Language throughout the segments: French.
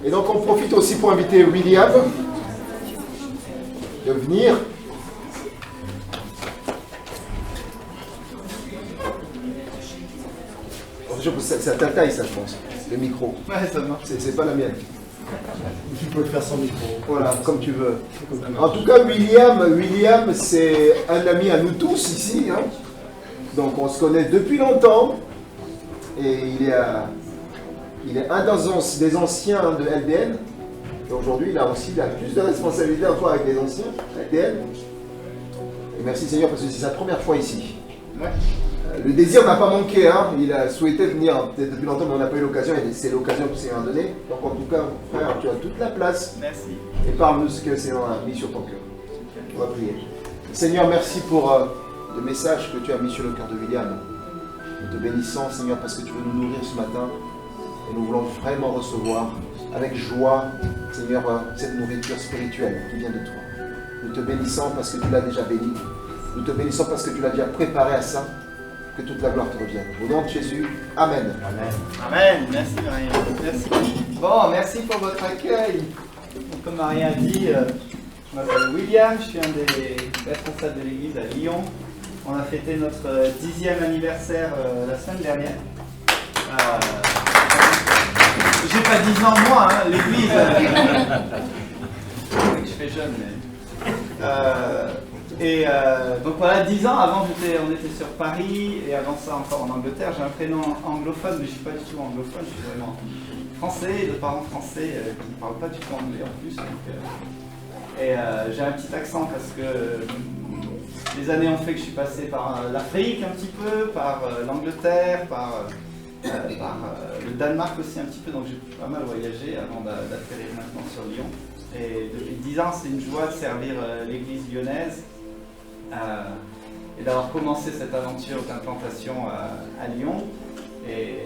Et donc on profite aussi pour inviter William de venir. C'est à ta taille ça je pense, le micro. Ouais, ça marche. C'est pas la mienne. Tu peux le faire sans micro. Voilà, comme tu veux. En tout cas, William c'est un ami à nous tous ici. Hein. Donc on se connaît depuis longtemps. Et il est un des anciens de LDN. Et aujourd'hui, il a plus de responsabilités encore avec les anciens LDN. Et merci Seigneur parce que c'est sa première fois ici. Ouais. Le désir n'a pas manqué, hein. Il a souhaité venir peut-être depuis longtemps, mais on n'a pas eu l'occasion, et c'est l'occasion que le Seigneur a donné. Donc en tout cas, frère, tu as toute la place. Merci. Et parle-nous ce que le Seigneur a mis sur ton cœur. On va prier. Seigneur, merci pour le message que tu as mis sur le cœur de William. Nous te bénissons, Seigneur, parce que tu veux nous nourrir ce matin. Et nous voulons vraiment recevoir avec joie, Seigneur, cette nourriture spirituelle qui vient de toi. Nous te bénissons parce que tu l'as déjà béni. Nous te bénissons parce que tu l'as déjà préparé à ça. Que toute la gloire te revienne. Au nom de Jésus, Amen. Amen. Amen. Merci Maria. Merci. Bon, merci pour votre accueil. Donc, comme Maria a dit, je m'appelle William, je suis un des responsables de l'église à Lyon. On a fêté notre 10e anniversaire la semaine dernière. J'ai pas 10 ans moi, hein, l'église. Je fais jeune, mais. Donc voilà, 10 ans, avant on était sur Paris, et avant ça encore en Angleterre. J'ai un prénom anglophone, mais je ne suis pas du tout anglophone, je suis vraiment français, de parents français qui ne parlent pas du tout anglais en plus. J'ai un petit accent parce que les années ont fait que je suis passé par l'Afrique un petit peu, par l'Angleterre, par le Danemark aussi un petit peu, donc j'ai pas mal voyagé avant d'atterrir maintenant sur Lyon. Et depuis 10 ans, c'est une joie de servir l'église lyonnaise. Et d'avoir commencé cette aventure d'implantation à Lyon. Et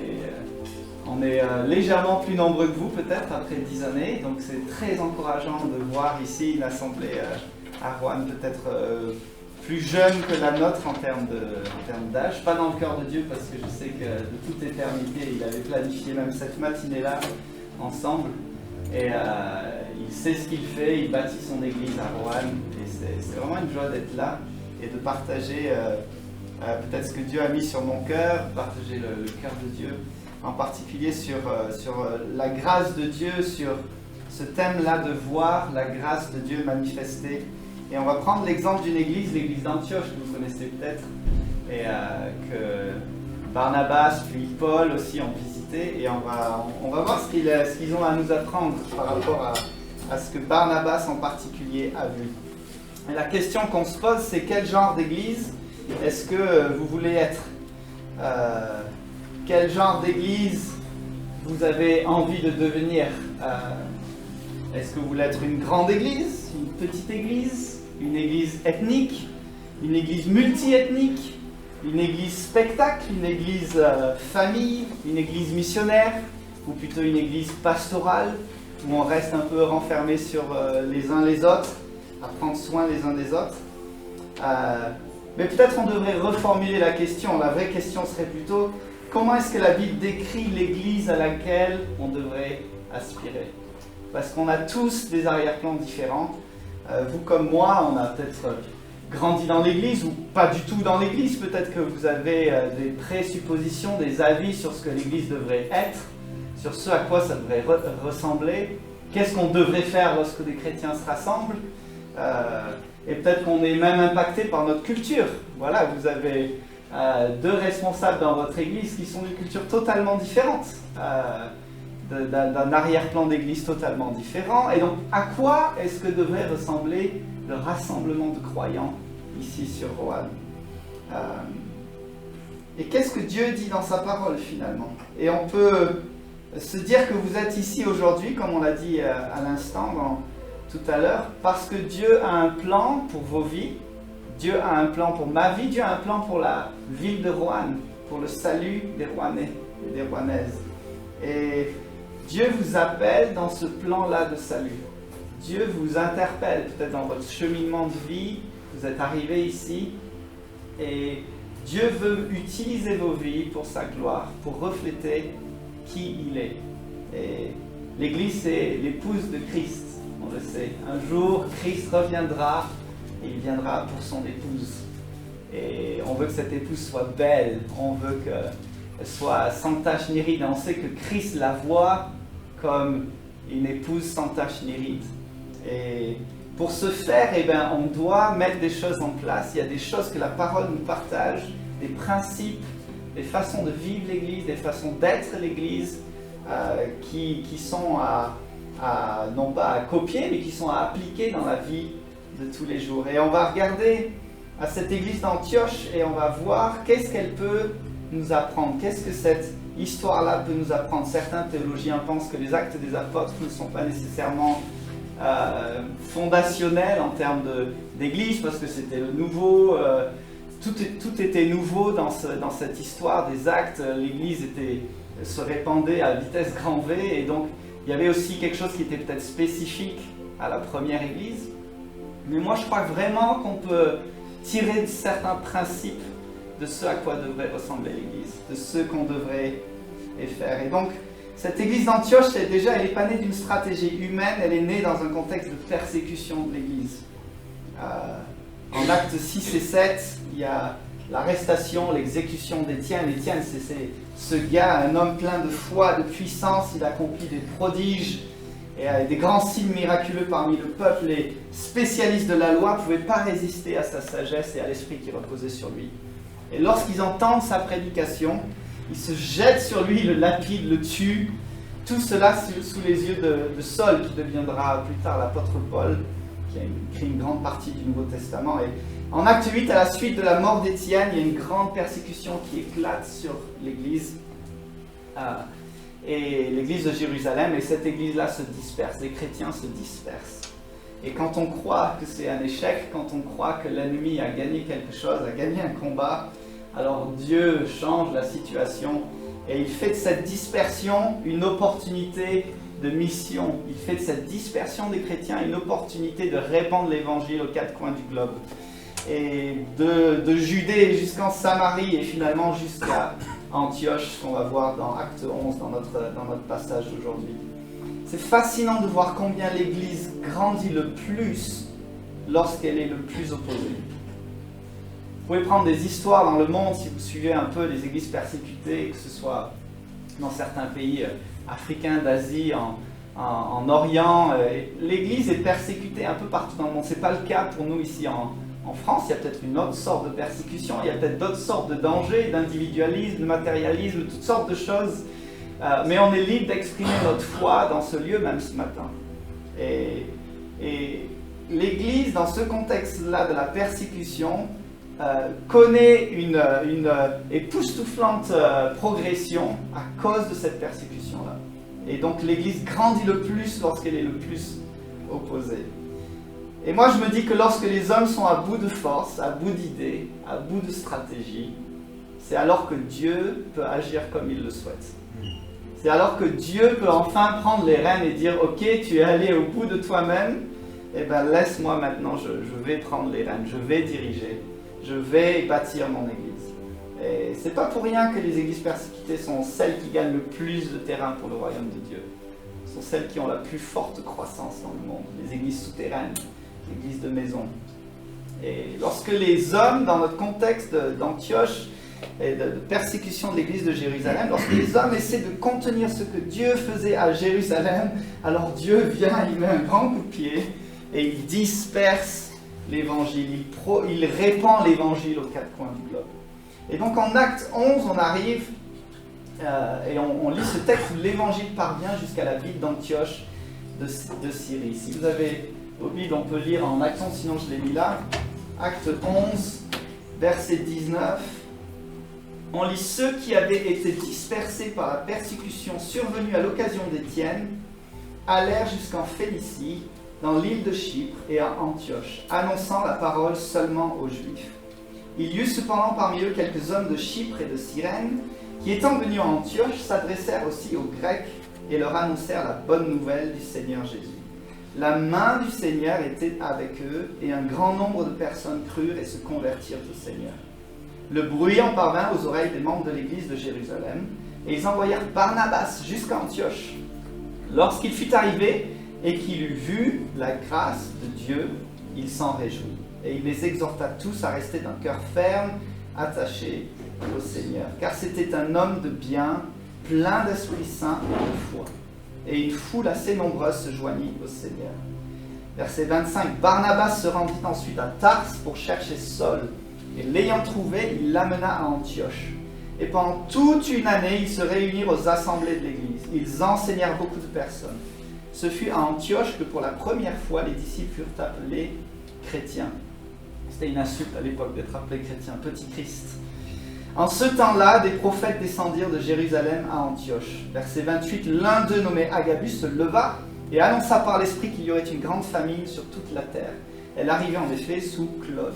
on est légèrement plus nombreux que vous peut-être après 10 années, donc c'est très encourageant de voir ici une assemblée à Roanne peut-être plus jeune que la nôtre en termes d'âge, pas dans le cœur de Dieu parce que je sais que de toute éternité il avait planifié même cette matinée-là ensemble. Et il sait ce qu'il fait, il bâtit son église à Roanne et c'est vraiment une joie d'être là et de partager peut-être ce que Dieu a mis sur mon cœur, partager le cœur de Dieu, en particulier sur la grâce de Dieu, sur ce thème-là de voir la grâce de Dieu manifestée. Et on va prendre l'exemple d'une église, l'église d'Antioche, que vous connaissez peut-être, et que Barnabas puis Paul aussi ont visité, et on va voir ce qu'ils ont à nous apprendre par rapport à ce que Barnabas en particulier a vu. Et la question qu'on se pose, c'est quel genre d'église est-ce que vous voulez être? Quel genre d'église vous avez envie de devenir? Est-ce que vous voulez être une grande église, une petite église, une église ethnique, une église multi-ethnique, une église spectacle, une église famille, une église missionnaire, ou plutôt une église pastorale, où on reste un peu renfermé sur les uns les autres, à prendre soin les uns des autres. Mais peut-être on devrait reformuler la question. La vraie question serait plutôt, comment est-ce que la Bible décrit l'église à laquelle on devrait aspirer? Parce qu'on a tous des arrière-plans différents. Vous comme moi, on a peut-être grandi dans l'église ou pas du tout dans l'église. Peut-être que vous avez des présuppositions, des avis sur ce que l'église devrait être, sur ce à quoi ça devrait ressembler. Qu'est-ce qu'on devrait faire lorsque des chrétiens se rassemblent? Et peut-être qu'on est même impacté par notre culture. Voilà, vous avez deux responsables dans votre église qui sont d'une culture totalement différente, d'un arrière-plan d'église totalement différent. Et donc, à quoi est-ce que devrait ressembler le rassemblement de croyants ici sur Roanne? Et qu'est-ce que Dieu dit dans sa parole finalement? Et on peut se dire que vous êtes ici aujourd'hui, comme on l'a dit à l'instant, tout à l'heure, parce que Dieu a un plan pour vos vies, Dieu a un plan pour ma vie, Dieu a un plan pour la ville de Roanne, pour le salut des Rouennais et des Rouennaises. Et Dieu vous appelle dans ce plan-là de salut. Dieu vous interpelle peut-être dans votre cheminement de vie, vous êtes arrivé ici, et Dieu veut utiliser vos vies pour sa gloire, pour refléter qui il est. Et L'Église, c'est l'épouse de Christ, on le sait. Un jour, Christ reviendra et il viendra pour son épouse. Et on veut que cette épouse soit belle, on veut qu'elle soit sans tache ni ride. Et on sait que Christ la voit comme une épouse sans tache ni ride. Et pour ce faire, eh bien, on doit mettre des choses en place. Il y a des choses que la parole nous partage, des principes, des façons de vivre l'Église, des façons d'être l'Église, qui sont non pas à copier, mais qui sont à appliquer dans la vie de tous les jours. Et on va regarder à cette église d'Antioche et on va voir qu'est-ce qu'elle peut nous apprendre, qu'est-ce que cette histoire-là peut nous apprendre. Certains théologiens pensent que les actes des apôtres ne sont pas nécessairement fondationnels en termes d'église, parce que c'était le nouveau, tout était nouveau dans cette histoire des actes. L'église se répandait à vitesse grand V, et donc il y avait aussi quelque chose qui était peut-être spécifique à la première église. Mais moi je crois vraiment qu'on peut tirer certains principes de ce à quoi devrait ressembler l'église, de ce qu'on devrait faire. Et donc cette église d'Antioche, elle n'est pas née d'une stratégie humaine, elle est née dans un contexte de persécution de l'église. En actes 6 et 7, il y a l'arrestation, l'exécution d'Étienne. Étienne, c'est ce gars, un homme plein de foi, de puissance, il accomplit des prodiges et des grands signes miraculeux parmi le peuple. Les spécialistes de la loi ne pouvaient pas résister à sa sagesse et à l'esprit qui reposait sur lui. Et lorsqu'ils entendent sa prédication, ils se jettent sur lui, le lapident, le tuent. Tout cela sous les yeux de Saul, qui deviendra plus tard l'apôtre Paul, qui a écrit une grande partie du Nouveau Testament. Et en acte 8, à la suite de la mort d'Étienne, il y a une grande persécution qui éclate sur l'église, et l'église de Jérusalem, et cette église-là se disperse, les chrétiens se dispersent. Et quand on croit que c'est un échec, quand on croit que l'ennemi a gagné quelque chose, a gagné un combat, alors Dieu change la situation, et il fait de cette dispersion une opportunité de mission. Il fait de cette dispersion des chrétiens une opportunité de répandre l'évangile aux quatre coins du globe. Et de Judée jusqu'en Samarie et finalement jusqu'à Antioche, qu'on va voir dans Acte 11, dans notre passage d'aujourd'hui. C'est fascinant de voir combien l'Église grandit le plus lorsqu'elle est le plus opposée. Vous pouvez prendre des histoires dans le monde, si vous suivez un peu les églises persécutées, que ce soit dans certains pays africains, d'Asie, en Orient. L'Église est persécutée un peu partout dans le monde. Ce n'est pas le cas pour nous ici en France. Il y a peut-être une autre sorte de persécution, il y a peut-être d'autres sortes de dangers, d'individualisme, de matérialisme, toutes sortes de choses. Mais on est libre d'exprimer notre foi dans ce lieu, même ce matin. Et l'Église, dans ce contexte-là de la persécution, connaît une époustouflante progression à cause de cette persécution-là. Et donc l'Église grandit le plus lorsqu'elle est le plus opposée. Et moi je me dis que lorsque les hommes sont à bout de force, à bout d'idées, à bout de stratégie, c'est alors que Dieu peut agir comme il le souhaite. C'est alors que Dieu peut enfin prendre les rênes et dire « Ok, tu es allé au bout de toi-même, eh bien laisse-moi maintenant, je vais prendre les rênes, je vais diriger, je vais bâtir mon Église. » Et c'est pas pour rien que les églises persécutées sont celles qui gagnent le plus de terrain pour le royaume de Dieu. Ce sont celles qui ont la plus forte croissance dans le monde, les églises souterraines, les églises de maison. Et lorsque les hommes, dans notre contexte d'Antioche et de persécution de l'église de Jérusalem, lorsque les hommes essaient de contenir ce que Dieu faisait à Jérusalem, alors Dieu vient, il met un grand coup de pied et il disperse l'évangile, il répand l'évangile aux quatre coins du globe. Et donc en Acte 11, on arrive et on lit ce texte où l'évangile parvient jusqu'à la ville d'Antioche de Syrie. Si vous avez vos Bibles, on peut lire en Acte 11, sinon je l'ai mis là. Acte 11, verset 19. On lit « Ceux qui avaient été dispersés par la persécution survenue à l'occasion d'Étienne allèrent jusqu'en Phénicie, dans l'île de Chypre et à Antioche, annonçant la parole seulement aux Juifs. Il y eut cependant parmi eux quelques hommes de Chypre et de Cyrène, qui étant venus à Antioche, s'adressèrent aussi aux Grecs et leur annoncèrent la bonne nouvelle du Seigneur Jésus. La main du Seigneur était avec eux, et un grand nombre de personnes crurent et se convertirent au Seigneur. Le bruit en parvint aux oreilles des membres de l'église de Jérusalem, et ils envoyèrent Barnabas jusqu'à Antioche. Lorsqu'il fut arrivé et qu'il eut vu la grâce de Dieu, il s'en réjouit. Et il les exhorta tous à rester d'un cœur ferme, attaché au Seigneur. Car c'était un homme de bien, plein d'Esprit Saint et de foi. Et une foule assez nombreuse se joignit au Seigneur. Verset 25. Barnabas se rendit ensuite à Tars pour chercher Saul. Et l'ayant trouvé, il l'amena à Antioche. Et pendant toute une année, ils se réunirent aux assemblées de l'Église. Ils enseignèrent beaucoup de personnes. Ce fut à Antioche que pour la première fois, les disciples furent appelés chrétiens. C'était une insulte à l'époque d'être appelé chrétien, petit Christ. En ce temps-là, des prophètes descendirent de Jérusalem à Antioche. Verset 28, l'un d'eux nommé Agabus se leva et annonça par l'Esprit qu'il y aurait une grande famine sur toute la terre. Elle arrivait en effet sous Claude.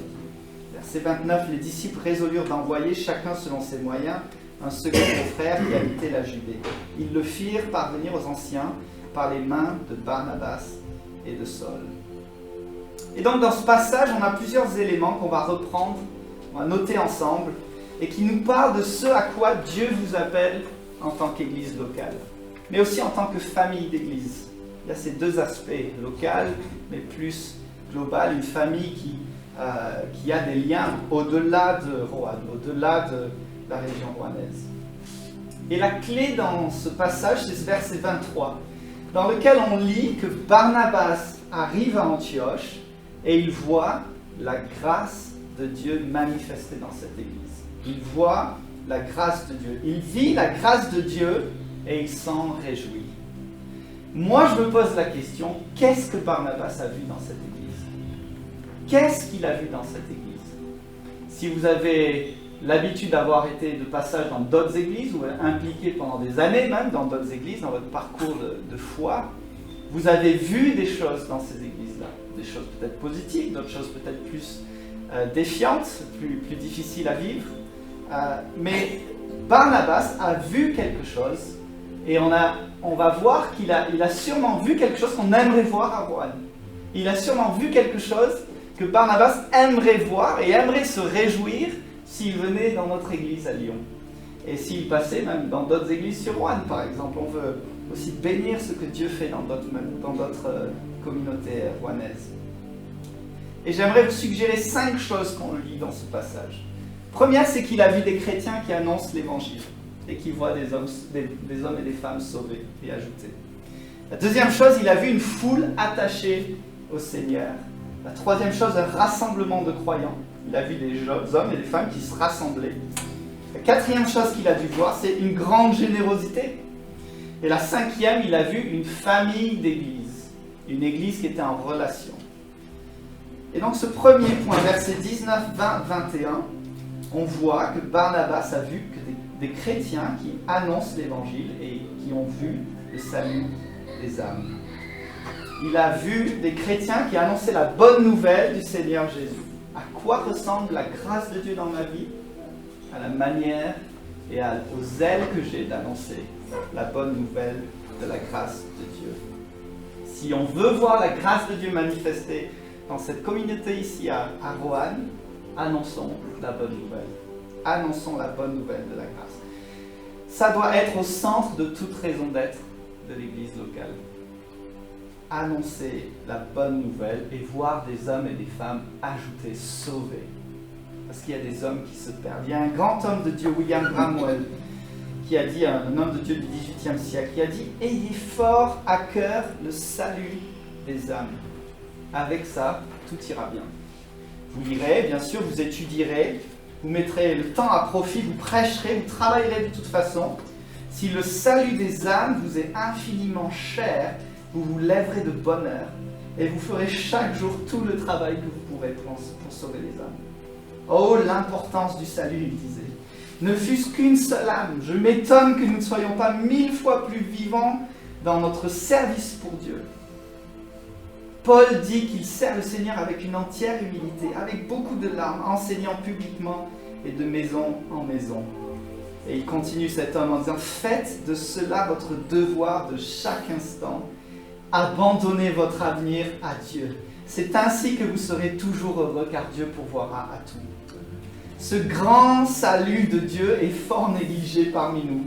Verset 29, les disciples résolurent d'envoyer, chacun selon ses moyens, un second frère qui habitait la Judée. Ils le firent parvenir aux anciens par les mains de Barnabas et de Saul. Et donc dans ce passage, on a plusieurs éléments qu'on va reprendre, on va noter ensemble, et qui nous parlent de ce à quoi Dieu vous appelle en tant qu'Église locale, mais aussi en tant que famille d'Église. Il y a ces deux aspects, local, mais plus global, une famille qui a des liens au-delà de Roanne, au-delà de la région rouennaise. Et la clé dans ce passage, c'est ce verset 23, dans lequel on lit que Barnabas arrive à Antioche et il voit la grâce de Dieu manifestée dans cette église. Il voit la grâce de Dieu. Il vit la grâce de Dieu et il s'en réjouit. Moi, je me pose la question, qu'est-ce que Barnabas a vu dans cette église? Qu'est-ce qu'il a vu dans cette église? Si vous avez l'habitude d'avoir été de passage dans d'autres églises, ou impliqué pendant des années même dans d'autres églises, dans votre parcours de foi, vous avez vu des choses dans ces églises-là. Des choses peut-être positives, d'autres choses peut-être plus défiantes, plus difficiles à vivre. Mais Barnabas a vu quelque chose, et on va voir qu'il a sûrement vu quelque chose qu'on aimerait voir à Roanne. Il a sûrement vu quelque chose que Barnabas aimerait voir et aimerait se réjouir s'il venait dans notre église à Lyon. Et s'il passait même dans d'autres églises sur Roanne, par exemple. On veut aussi bénir ce que Dieu fait dans d'autres communautés rouennaises. Et j'aimerais vous suggérer 5 choses qu'on lit dans ce passage. Première, c'est qu'il a vu des chrétiens qui annoncent l'évangile et qui voient des hommes et des femmes sauvés et ajoutés. La deuxième chose, il a vu une foule attachée au Seigneur. La troisième chose, un rassemblement de croyants. Il a vu des hommes et des femmes qui se rassemblaient. La quatrième chose qu'il a dû voir, c'est une grande générosité. Et la cinquième, il a vu une famille d'églises. Une église qui était en relation. Et donc ce premier point, versets 19, 20, 21, on voit que Barnabas a vu que des chrétiens qui annoncent l'évangile et qui ont vu le salut des âmes. Il a vu des chrétiens qui annonçaient la bonne nouvelle du Seigneur Jésus. À quoi ressemble la grâce de Dieu dans ma vie? À la manière et au zèle que j'ai d'annoncer la bonne nouvelle de la grâce de Dieu. Si on veut voir la grâce de Dieu manifestée dans cette communauté ici à Roanne, annonçons la bonne nouvelle. Annonçons la bonne nouvelle de la grâce. Ça doit être au centre de toute raison d'être de l'Église locale. Annoncer la bonne nouvelle et voir des hommes et des femmes ajoutés, sauvés. Parce qu'il y a des hommes qui se perdent. Il y a un grand homme de Dieu, William Bramwell, qui a dit, un homme de Dieu du XVIIIe siècle, qui a dit « Ayez fort à cœur le salut des âmes. Avec ça, tout ira bien. » Vous lirez, bien sûr, vous étudierez, vous mettrez le temps à profit, vous prêcherez, vous travaillerez de toute façon. Si le salut des âmes vous est infiniment cher, vous vous lèverez de bonne heure et vous ferez chaque jour tout le travail que vous pourrez pour sauver les âmes. Oh, l'importance du salut, il disait. Ne fût-ce qu'une seule âme, je m'étonne que nous ne soyons pas 1000 fois plus vivants dans notre service pour Dieu. Paul dit qu'il sert le Seigneur avec une entière humilité, avec beaucoup de larmes, enseignant publiquement et de maison en maison. Et il continue cet homme en disant « Faites de cela votre devoir de chaque instant. Abandonnez votre avenir à Dieu. C'est ainsi que vous serez toujours heureux, car Dieu pourvoira à tout. » Ce grand salut de Dieu est fort négligé parmi nous.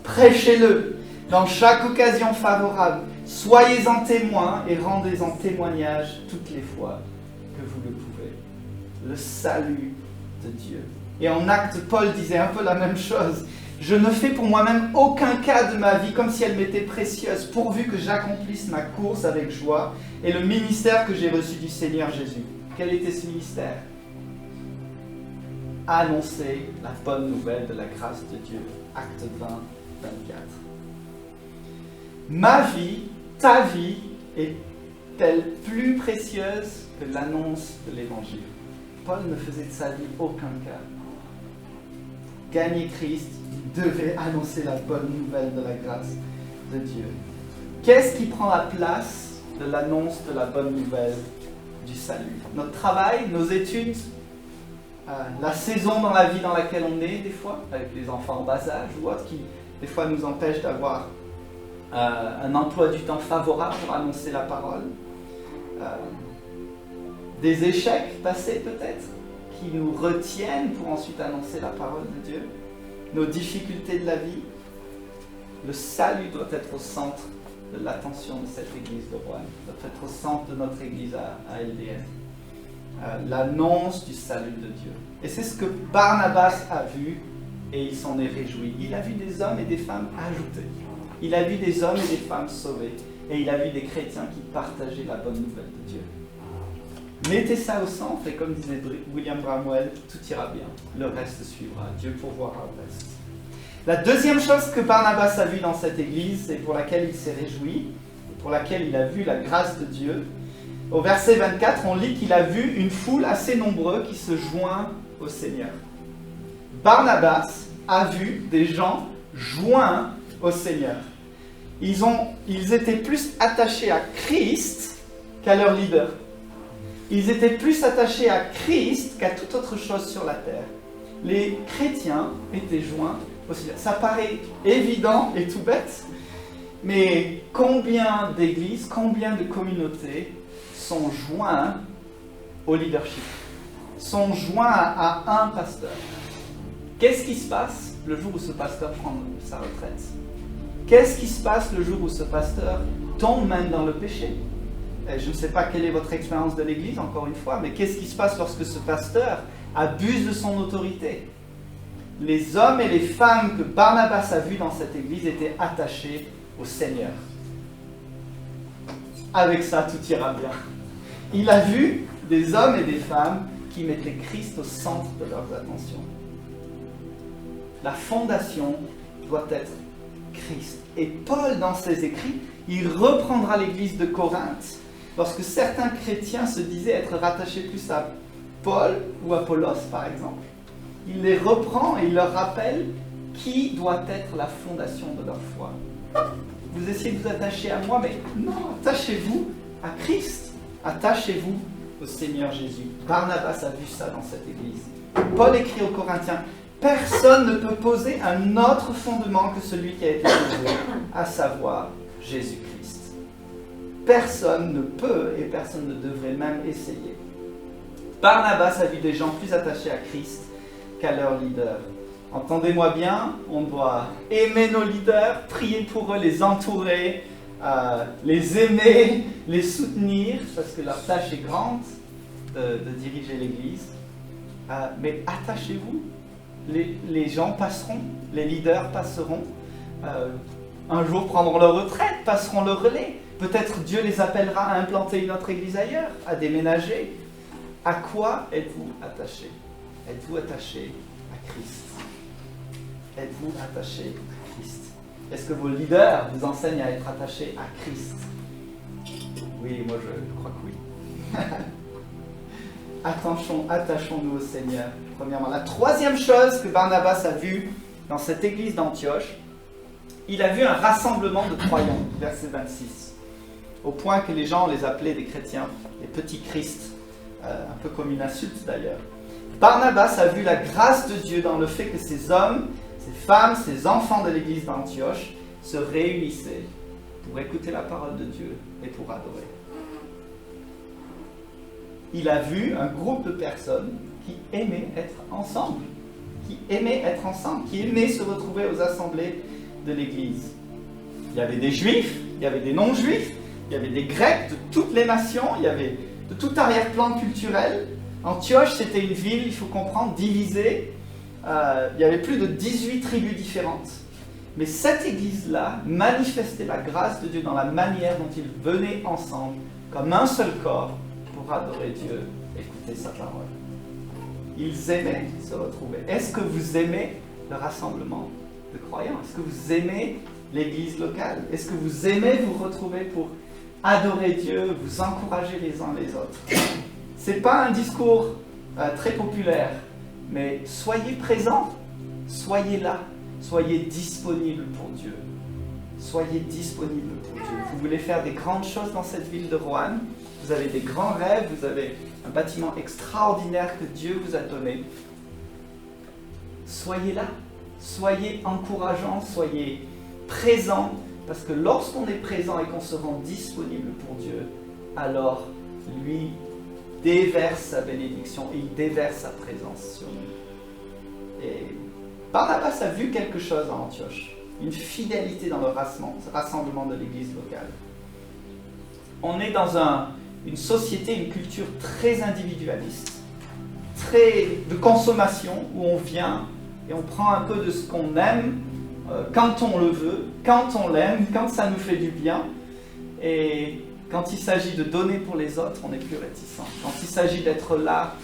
Prêchez-le. Dans chaque occasion favorable, soyez-en témoins et rendez-en témoignage toutes les fois que vous le pouvez. Le salut de Dieu. Et en Actes, Paul disait un peu la même chose. Je ne fais pour moi-même aucun cas de ma vie comme si elle m'était précieuse, pourvu que j'accomplisse ma course avec joie et le ministère que j'ai reçu du Seigneur Jésus. Quel était ce ministère? Annoncer la bonne nouvelle de la grâce de Dieu. Acte 20, 24. Ma vie, ta vie, est-elle plus précieuse que l'annonce de l'Évangile? Paul ne faisait de sa vie aucun cas. Gagner Christ, il devait annoncer la bonne nouvelle de la grâce de Dieu. Qu'est-ce qui prend la place de l'annonce de la bonne nouvelle du salut? Notre travail, nos études, la saison dans la vie dans laquelle on est des fois, avec les enfants en bas âge ou autres, qui des fois nous empêchent d'avoir un emploi du temps favorable pour annoncer la parole. Des échecs passés peut-être, qui nous retiennent pour ensuite annoncer la parole de Dieu. Nos difficultés de la vie. Le salut doit être au centre de l'attention de cette église de Roanne, doit être au centre de notre église à LDN. L'annonce du salut de Dieu. Et c'est ce que Barnabas a vu et il s'en est réjoui. Il a vu des hommes et des femmes ajoutés. Il a vu des hommes et des femmes sauvés. Et il a vu des chrétiens qui partageaient la bonne nouvelle de Dieu. Mettez ça au centre et comme disait William Bramwell, tout ira bien. Le reste suivra. Dieu pourvoira au reste. La deuxième chose que Barnabas a vue dans cette église et pour laquelle il s'est réjoui, pour laquelle il a vu la grâce de Dieu, au verset 24, on lit qu'il a vu une foule assez nombreuse qui se joint au Seigneur. Barnabas a vu des gens joints au Seigneur. Ils étaient plus attachés à Christ qu'à leur leader. Ils étaient plus attachés à Christ qu'à toute autre chose sur la terre. Les chrétiens étaient joints au Seigneur. Ça paraît évident et tout bête, mais combien d'églises, combien de communautés sont joints au leadership, sont joints à un pasteur? Qu'est-ce qui se passe le jour où ce pasteur prend sa retraite? Qu'est-ce qui se passe le jour où ce pasteur tombe même dans le péché? Je ne sais pas quelle est votre expérience de l'Église, encore une fois, mais qu'est-ce qui se passe lorsque ce pasteur abuse de son autorité? Les hommes et les femmes que Barnabas a vus dans cette Église étaient attachés au Seigneur. Avec ça, tout ira bien. Il a vu des hommes et des femmes qui mettaient Christ au centre de leurs attentions. La fondation doit être Christ. Et Paul, dans ses écrits, il reprendra l'église de Corinthe lorsque certains chrétiens se disaient être rattachés plus à Paul ou Apollos, par exemple. Il les reprend et il leur rappelle qui doit être la fondation de leur foi. Vous essayez de vous attacher à moi, mais non, attachez-vous à Christ. Attachez-vous au Seigneur Jésus. Barnabas a vu ça dans cette église. Paul écrit aux Corinthiens, personne ne peut poser un autre fondement que celui qui a été posé, à savoir Jésus-Christ. Personne ne peut et personne ne devrait même essayer. Barnabas a vu des gens plus attachés à Christ qu'à leur leader. Entendez-moi bien, on doit aimer nos leaders, prier pour eux, les entourer, les aimer, les soutenir, parce que leur tâche est grande de diriger l'Église. Mais attachez-vous. Les gens passeront, les leaders passeront, un jour prendront leur retraite, passeront le relais. Peut-être Dieu les appellera à implanter une autre église ailleurs, à déménager. À quoi êtes-vous attachés? Êtes-vous attachés à Christ? Êtes-vous attachés à Christ? Est-ce que vos leaders vous enseignent à être attachés à Christ? Oui, moi je crois que oui. Attachons-nous au Seigneur, premièrement. La troisième chose que Barnabas a vue dans cette église d'Antioche, il a vu un rassemblement de croyants, verset 26. Au point que les gens les appelaient des chrétiens, les petits Christ, un peu comme une insulte d'ailleurs. Barnabas a vu la grâce de Dieu dans le fait que ces hommes, ces femmes, ces enfants de l'église d'Antioche se réunissaient pour écouter la parole de Dieu et pour adorer. Il a vu un groupe de personnes qui aimaient être ensemble, qui aimaient se retrouver aux assemblées de l'église. Il y avait des juifs, il y avait des non-juifs, il y avait des grecs de toutes les nations, il y avait de tout arrière-plan culturel. Antioche, c'était une ville, il faut comprendre, divisée. Il y avait plus de 18 tribus différentes. Mais cette église-là manifestait la grâce de Dieu dans la manière dont ils venaient ensemble, comme un seul corps, pour adorer Dieu, écouter sa parole. Ils aimaient se retrouver. Est-ce que vous aimez le rassemblement de croyants? Est-ce que vous aimez l'église locale? Est-ce que vous aimez vous retrouver pour adorer Dieu, vous encourager les uns les autres? Ce n'est pas un discours très populaire, mais soyez présents, soyez là, soyez disponibles pour Dieu. Soyez disponibles pour Dieu. Vous voulez faire des grandes choses dans cette ville de Roanne, vous avez des grands rêves, vous avez un bâtiment extraordinaire que Dieu vous a donné. Soyez là, soyez encourageants, soyez présents, parce que lorsqu'on est présent et qu'on se rend disponible pour Dieu, alors lui déverse sa bénédiction et il déverse sa présence sur nous. Et Barnabas a vu quelque chose en Antioche, une fidélité dans le rassemblement de l'église locale. On est dans une société, une culture très individualiste, très de consommation, où on vient et on prend un peu de ce qu'on aime, quand on le veut, quand on l'aime, quand ça nous fait du bien. Et quand il s'agit de donner pour les autres, on est plus réticent. Quand il s'agit d'être là,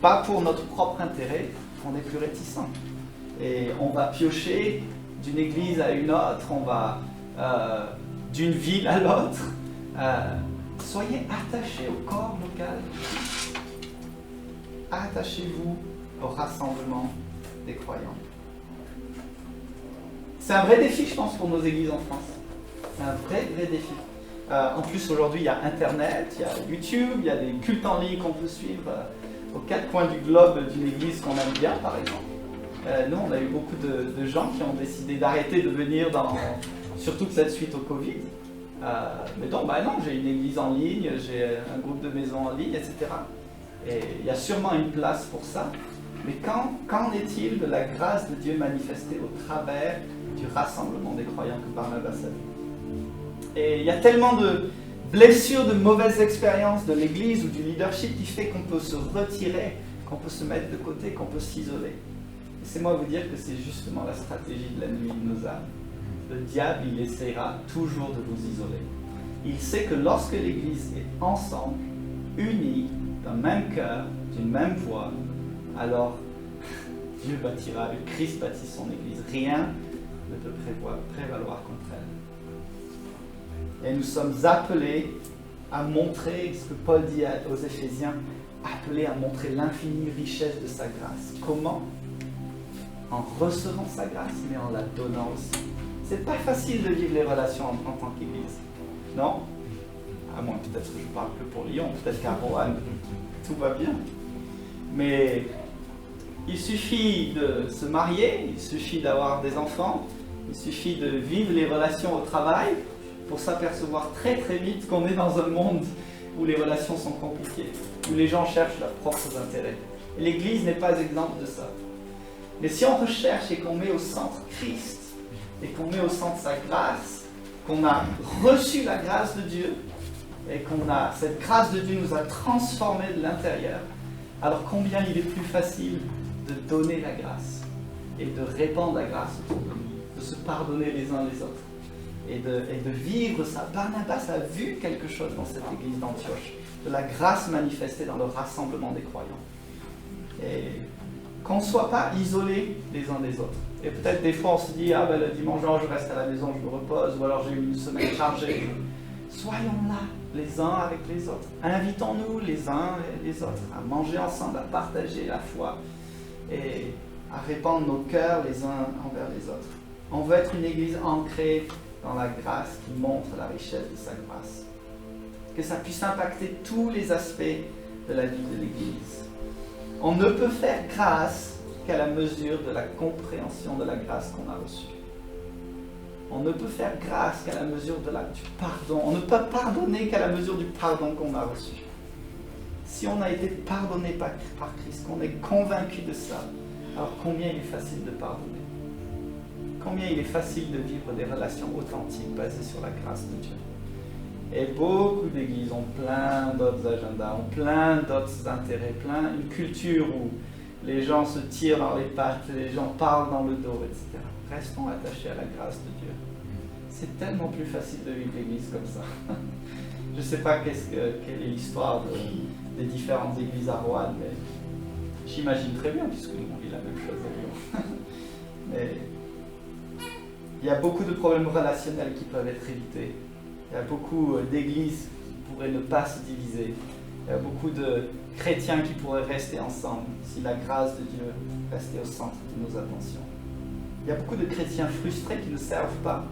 pas pour notre propre intérêt, on est plus réticent. Et on va piocher d'une église à une autre, on va d'une ville à l'autre. Soyez attachés au corps local. Attachez-vous au rassemblement des croyants. C'est un vrai défi, je pense, pour nos églises en France. C'est un vrai défi. En plus, aujourd'hui, il y a Internet, il y a YouTube, il y a des cultes en ligne qu'on peut suivre aux quatre coins du globe d'une église qu'on aime bien, par exemple. Nous, on a eu beaucoup de gens qui ont décidé d'arrêter de venir, surtout que cette suite au Covid. Mais donc, non, j'ai une église en ligne, j'ai un groupe de maisons en ligne, etc. Et il y a sûrement une place pour ça. Mais qu'en est-il de la grâce de Dieu manifestée au travers du rassemblement des croyants que Barnabas a vu? Et il y a tellement de blessures, de mauvaises expériences de l'Église ou du leadership qui fait qu'on peut se retirer, qu'on peut se mettre de côté, qu'on peut s'isoler. Laissez-moi vous dire que c'est justement la stratégie de l'ennemi de nos âmes. Le diable, il essaiera toujours de vous isoler. Il sait que lorsque l'Église est ensemble, unie, d'un même cœur, d'une même voix, alors Dieu bâtira, le Christ bâtit son Église. Rien ne peut prévaloir contre elle. Et nous sommes appelés à montrer ce que Paul dit aux Éphésiens, appelés à montrer l'infinie richesse de sa grâce. Comment? En recevant sa grâce, mais en la donnant aussi. C'est pas facile de vivre les relations en tant qu'Église, non? À moins peut-être que je parle que pour Lyon, peut-être qu'à Roanne, tout va bien. Mais il suffit de se marier, il suffit d'avoir des enfants, il suffit de vivre les relations au travail pour s'apercevoir très très vite qu'on est dans un monde où les relations sont compliquées, où les gens cherchent leurs propres intérêts. Et l'Église n'est pas exemple de ça. Mais si on recherche et qu'on met au centre Christ, et qu'on met au centre sa grâce, qu'on a reçu la grâce de Dieu, et cette grâce de Dieu nous a transformés de l'intérieur, alors combien il est plus facile de donner la grâce et de répandre la grâce autour de nous, de se pardonner les uns les autres et de vivre ça. Barnabas a vu quelque chose dans cette église d'Antioche, de la grâce manifestée dans le rassemblement des croyants. Et qu'on ne soit pas isolés les uns des autres. Et peut-être des fois on se dit, le dimanche je reste à la maison, je me repose, ou alors j'ai eu une semaine chargée. Soyons là les uns avec les autres. Invitons-nous les uns et les autres à manger ensemble, à partager la foi et à répandre nos cœurs les uns envers les autres. On veut être une église ancrée dans la grâce qui montre la richesse de sa grâce. Que ça puisse impacter tous les aspects de la vie de l'église. On ne peut faire grâce qu'à la mesure de la compréhension de la grâce qu'on a reçue. On ne peut faire grâce qu'à la mesure du pardon. On ne peut pardonner qu'à la mesure du pardon qu'on a reçu. Si on a été pardonné par Christ, qu'on est convaincu de ça, alors combien il est facile de pardonner. combien il est facile de vivre des relations authentiques basées sur la grâce de Dieu. Et beaucoup d'églises ont plein d'autres agendas, ont plein d'autres intérêts, une culture où les gens se tirent dans les pattes, les gens parlent dans le dos, etc. Restons attachés à la grâce de Dieu. C'est tellement plus facile de vivre l'église comme ça. Je ne sais pas quelle est l'histoire des différentes églises à Roanne, mais j'imagine très bien, puisque nous on vit la même chose à Lyon. Mais il y a beaucoup de problèmes relationnels qui peuvent être évités. Il y a beaucoup d'églises qui pourraient ne pas se diviser. Il y a beaucoup de chrétiens qui pourraient rester ensemble si la grâce de Dieu restait au centre de nos attentions. Il y a beaucoup de chrétiens frustrés qui ne servent pas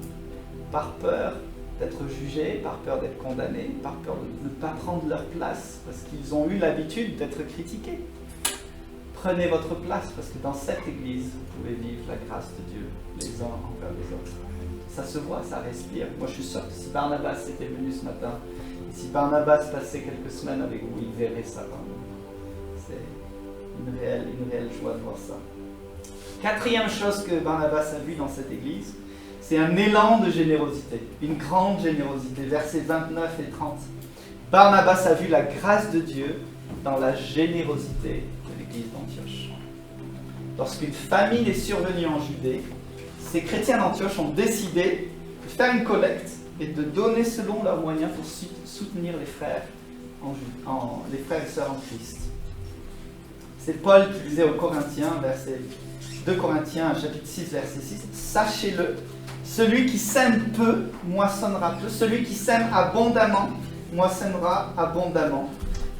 par peur d'être jugés, par peur d'être condamnés, par peur de ne pas prendre leur place parce qu'ils ont eu l'habitude d'être critiqués. Prenez votre place parce que dans cette église, vous pouvez vivre la grâce de Dieu les uns envers les autres. Ça se voit, ça respire. Moi, je suis sûr que si Barnabas était venu ce matin, si Barnabas passait quelques semaines avec vous, il verrait ça. C'est une réelle joie de voir ça. Quatrième chose que Barnabas a vue dans cette église, c'est un élan de générosité, une grande générosité. Versets 29 et 30. Barnabas a vu la grâce de Dieu dans la générosité de l'église d'Antioche. Lorsqu'une famine est survenue en Judée, ces chrétiens d'Antioche ont décidé de faire une collecte et de donner selon leurs moyens pour soutenir les frères, les frères et sœurs en Christ. C'est Paul qui disait aux Corinthiens, 2 Corinthiens chapitre 6, verset 6, « Sachez-le, celui qui sème peu, moissonnera peu, celui qui sème abondamment, moissonnera abondamment.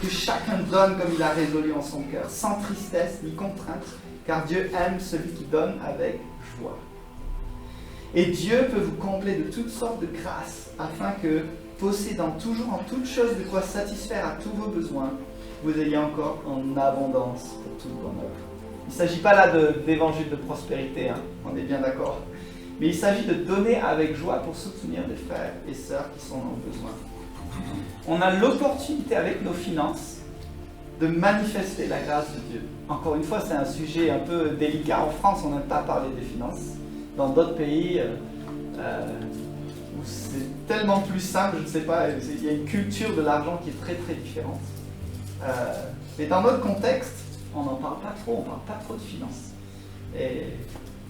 Que chacun donne comme il a résolu en son cœur, sans tristesse ni contrainte, car Dieu aime celui qui donne avec joie. Et Dieu peut vous combler de toutes sortes de grâces, afin que, possédant toujours en toutes choses de quoi satisfaire à tous vos besoins, vous ayez encore en abondance pour toute bonne œuvre. » Il ne s'agit pas là d'évangile de prospérité, hein, on est bien d'accord. Mais il s'agit de donner avec joie pour soutenir des frères et sœurs qui sont dans le besoin. On a l'opportunité avec nos finances de manifester la grâce de Dieu. Encore une fois, c'est un sujet un peu délicat. En France, on n'aime pas parler des finances. Dans d'autres pays, où c'est tellement plus simple, je ne sais pas, il y a une culture de l'argent qui est très très différente. Mais dans notre contexte, on n'en parle pas trop, on ne parle pas trop de finances. Et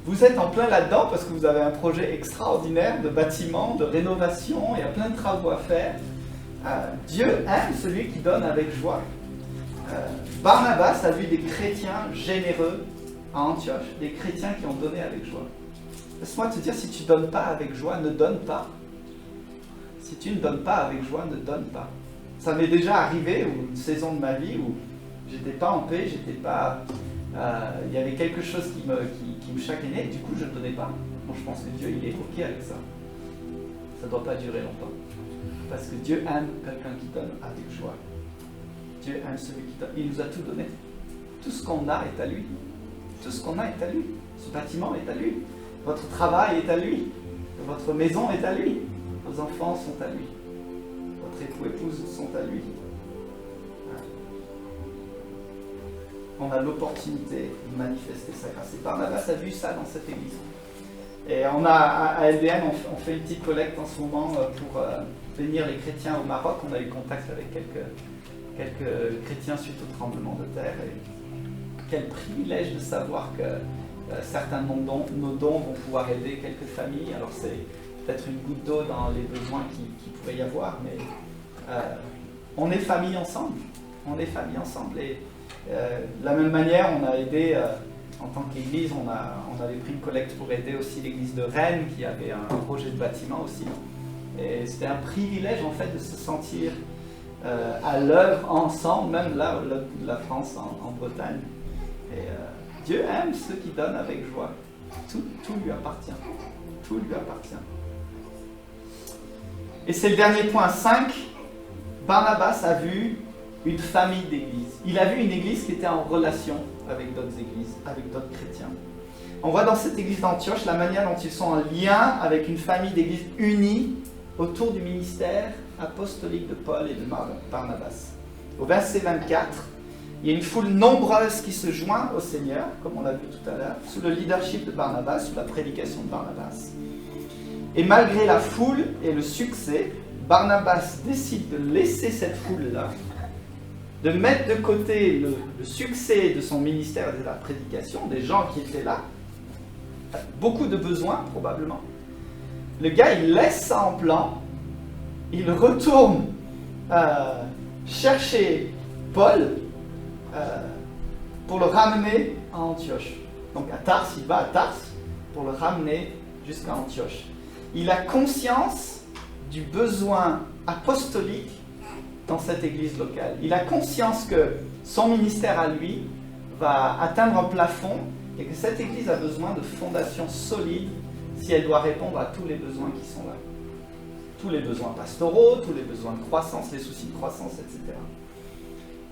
vous êtes en plein là-dedans parce que vous avez un projet extraordinaire de bâtiment, de rénovation, il y a plein de travaux à faire. Dieu aime celui qui donne avec joie. Barnabas a vu des chrétiens généreux à Antioche, des chrétiens qui ont donné avec joie. Laisse-moi te dire, si tu ne donnes pas avec joie, ne donne pas. Si tu ne donnes pas avec joie, ne donne pas. Ça m'est déjà arrivé, une saison de ma vie où j'étais pas en paix, il y avait quelque chose qui me chagreinait, et du coup je ne donnais pas. Bon, je pense que Dieu il est ok avec ça. Ça ne doit pas durer longtemps. Parce que Dieu aime quelqu'un qui donne avec joie. Dieu aime celui qui donne. Il nous a tout donné. Tout ce qu'on a est à lui. Tout ce qu'on a est à lui. Ce bâtiment est à lui. Votre travail est à lui. Votre maison est à lui. Vos enfants sont à lui. Votre époux et épouse sont à lui. On a l'opportunité de manifester sa grâce. Et Barnabas a vu ça dans cette église. Et à LDN, on fait une petite collecte en ce moment pour bénir les chrétiens au Maroc. On a eu contact avec quelques chrétiens suite au tremblement de terre. Et quel privilège de savoir que certains de nos dons vont pouvoir aider quelques familles. Alors c'est peut-être une goutte d'eau dans les besoins qu'il pourrait y avoir, mais on est famille ensemble. On est famille ensemble. Et de la même manière, on a aidé, en tant qu'église, on avait pris une collecte pour aider aussi l'église de Rennes, qui avait un projet de bâtiment aussi. Et c'était un privilège en fait de se sentir à l'œuvre ensemble, même là, la France en Bretagne. Et Dieu aime ceux qui donnent avec joie. Tout lui appartient. Tout lui appartient. Et c'est le dernier point, 5. Barnabas a vu une famille d'églises. Il a vu une église qui était en relation avec d'autres églises, avec d'autres chrétiens. On voit dans cette église d'Antioche la manière dont ils sont en lien avec une famille d'églises unie autour du ministère apostolique de Paul et de Barnabas. Au verset 24, Il y a une foule nombreuse qui se joint au Seigneur, comme on l'a vu tout à l'heure, sous le leadership de Barnabas, sous la prédication de Barnabas. Et malgré la foule et le succès, Barnabas décide de laisser cette foule-là, de mettre de côté le succès de son ministère et de la prédication, des gens qui étaient là, beaucoup de besoins probablement. Le gars, il laisse ça en plan, il retourne chercher Paul pour le ramener à Antioche. Donc à Tars, il va à Tars pour le ramener jusqu'à Antioche. Il a conscience du besoin apostolique dans cette église locale. Il a conscience que son ministère à lui va atteindre un plafond et que cette église a besoin de fondations solides si elle doit répondre à tous les besoins qui sont là. Tous les besoins pastoraux, tous les besoins de croissance, les soucis de croissance, etc.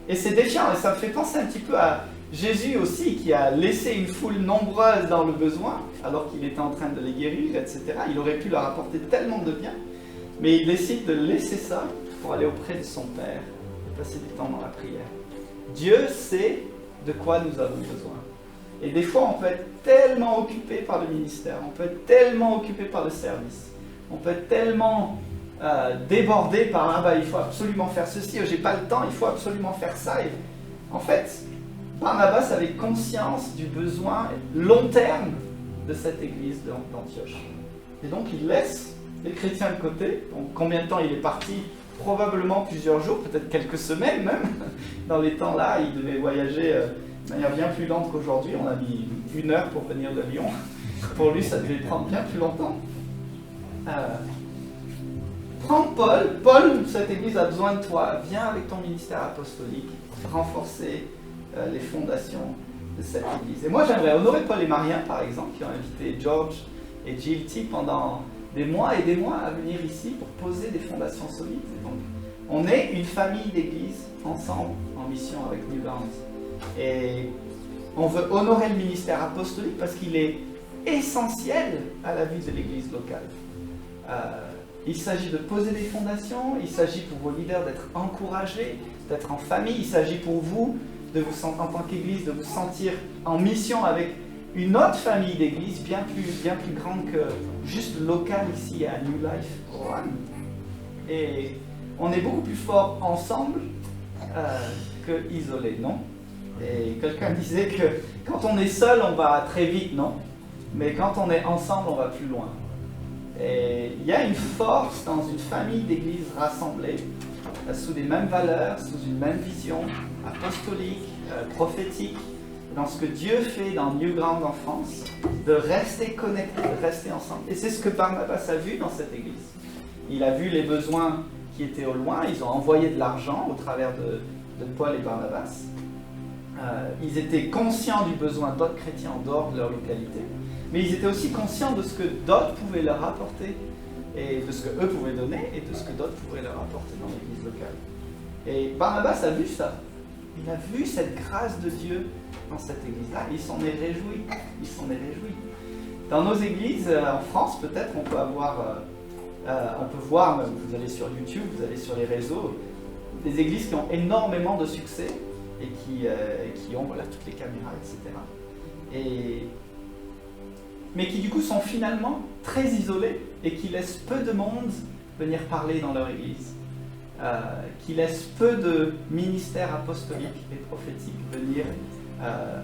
Et c'est défiant, et ça me fait penser un petit peu à Jésus aussi, qui a laissé une foule nombreuse dans le besoin, alors qu'il était en train de les guérir, etc. Il aurait pu leur apporter tellement de bien, mais il décide de laisser ça pour aller auprès de son Père et passer du temps dans la prière. Dieu sait de quoi nous avons besoin. Et des fois, on peut être tellement occupé par le ministère, on peut être tellement occupé par le service, on peut être tellement débordé par il faut absolument faire ceci, j'ai pas le temps, il faut absolument faire ça. Et, en fait, Barnabas avait conscience du besoin long terme de cette église d'Antioche. Et donc, il laisse les chrétiens de côté. Donc, combien de temps il est parti? Probablement plusieurs jours, peut-être quelques semaines même. Dans les temps là, il devait voyager de manière bien plus lente qu'aujourd'hui. On a mis 1 heure pour venir de Lyon. Pour lui, ça devait prendre bien plus longtemps. Prends Paul, cette église a besoin de toi. Viens avec ton ministère apostolique, renforcer les fondations de cette église. Et moi, j'aimerais honorer Paul et Marianne, par exemple, qui ont invité George et Jill T pendant des mois et des mois à venir ici pour poser des fondations solides. Et donc, on est une famille d'églises ensemble en mission avec New Grounds. Et on veut honorer le ministère apostolique parce qu'il est essentiel à la vie de l'église locale. Il s'agit de poser des fondations, il s'agit pour vos leaders d'être encouragés, d'être en famille, il s'agit pour vous, en tant qu'église, de vous sentir en mission avec une autre famille d'églises bien plus grande que juste locale ici à New Life Roanne. Et on est beaucoup plus fort ensemble que isolés, non? Et quelqu'un disait que quand on est seul, on va très vite, non? Mais quand on est ensemble, on va plus loin. Et il y a une force dans une famille d'églises rassemblées sous les mêmes valeurs, sous une même vision apostolique, prophétique, dans ce que Dieu fait dans New Ground en France, de rester connectés, de rester ensemble. Et c'est ce que Barnabas a vu dans cette église. Il a vu les besoins qui étaient au loin, ils ont envoyé de l'argent au travers de Paul et Barnabas. Ils étaient conscients du besoin d'autres chrétiens en dehors de leur localité, mais ils étaient aussi conscients de ce que d'autres pouvaient leur apporter, et de ce qu'eux pouvaient donner, et de ce que d'autres pouvaient leur apporter dans l'église locale. Et Barnabas a vu ça. Il a vu cette grâce de Dieu dans cette église-là, et il s'en est réjoui. Il s'en est réjoui. Dans nos églises, en France, peut-être, on peut voir, vous allez sur YouTube, vous allez sur les réseaux, des églises qui ont énormément de succès, et qui ont toutes les caméras, etc. Mais qui du coup sont finalement très isolés et qui laissent peu de monde venir parler dans leur église, qui laissent peu de ministères apostoliques et prophétiques venir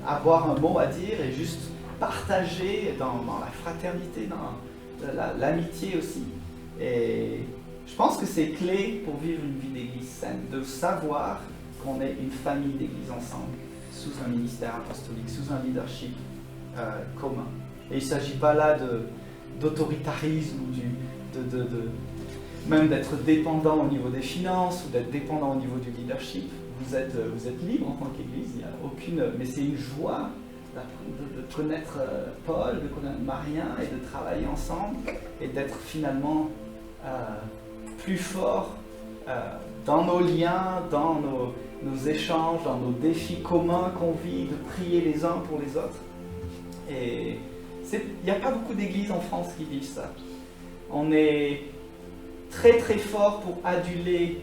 avoir un mot à dire et juste partager dans la fraternité, dans l'amitié aussi. Et je pense que c'est clé pour vivre une vie d'église saine, de savoir qu'on est une famille d'église ensemble, sous un ministère apostolique, sous un leadership commun. Et il ne s'agit pas là d'autoritarisme ou même d'être dépendant au niveau des finances ou d'être dépendant au niveau du leadership. Vous êtes libre en tant qu'église, il n'y a aucune... Mais c'est une joie de connaître Paul, de connaître Marien et de travailler ensemble et d'être finalement plus fort dans nos liens, dans nos échanges, dans nos défis communs qu'on vit, de prier les uns pour les autres. Et il n'y a pas beaucoup d'églises en France qui vivent ça. On est très très fort pour aduler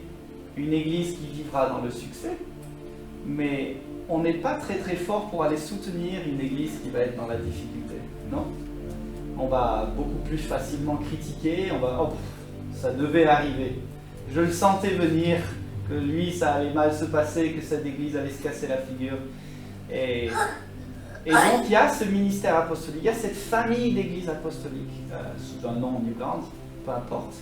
une église qui vivra dans le succès, mais on n'est pas très très fort pour aller soutenir une église qui va être dans la difficulté, non? On va beaucoup plus facilement critiquer, on va, oh, ça devait arriver. Je le sentais venir, que lui, ça allait mal se passer, que cette église allait se casser la figure. Et donc, il y a ce ministère apostolique, il y a cette famille d'églises apostoliques, sous un nom en Uganda, peu importe,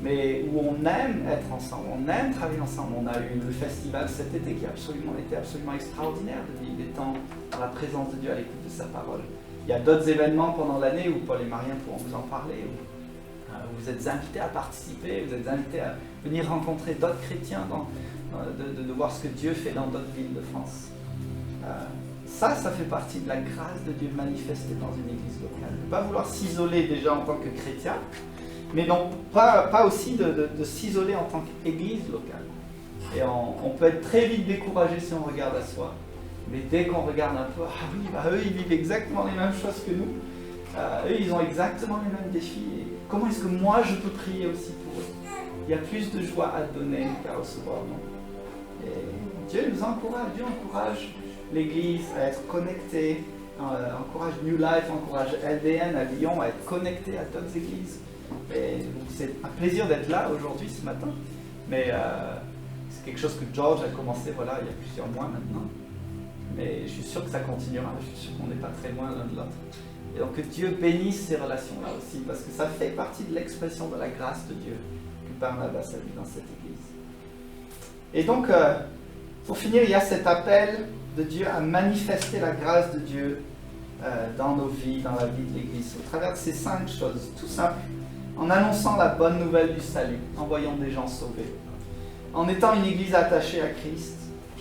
mais où on aime être ensemble, on aime travailler ensemble. On a eu le festival cet été qui a été absolument extraordinaire, de vivre des temps dans la présence de Dieu, à l'écoute de sa parole. Il y a d'autres événements pendant l'année où Paul et Marien pourront vous en parler, où vous êtes invités à participer, vous êtes invités à venir rencontrer d'autres chrétiens, de voir ce que Dieu fait dans d'autres villes de France. Ça fait partie de la grâce de Dieu manifestée dans une église locale. Ne pas vouloir s'isoler déjà en tant que chrétien, mais donc pas aussi de s'isoler en tant qu'église locale. Et on peut être très vite découragé si on regarde à soi. Mais dès qu'on regarde un peu, ah oui, eux ils vivent exactement les mêmes choses que nous. Eux ils ont exactement les mêmes défis. Et comment est-ce que moi je peux prier aussi pour eux? Il y a plus de joie à donner qu'à recevoir, non? Et Dieu nous encourage, Dieu encourage l'Église à être connectée, encourage New Life, encourage LDN à Lyon à être connecté à d'autres églises. Et c'est un plaisir d'être là aujourd'hui, ce matin. Mais c'est quelque chose que George a commencé voilà, il y a plusieurs mois maintenant. Mais je suis sûr que ça continuera, je suis sûr qu'on n'est pas très loin l'un de l'autre. Et donc que Dieu bénisse ces relations-là aussi, parce que ça fait partie de l'expression de la grâce de Dieu que Barnabas a vu dans cette église. Et donc, pour finir, il y a cet appel de Dieu à manifester la grâce de Dieu dans nos vies, dans la vie de l'Église, au travers de ces 5 choses, tout simple, en annonçant la bonne nouvelle du salut, en voyant des gens sauvés, en étant une Église attachée à Christ,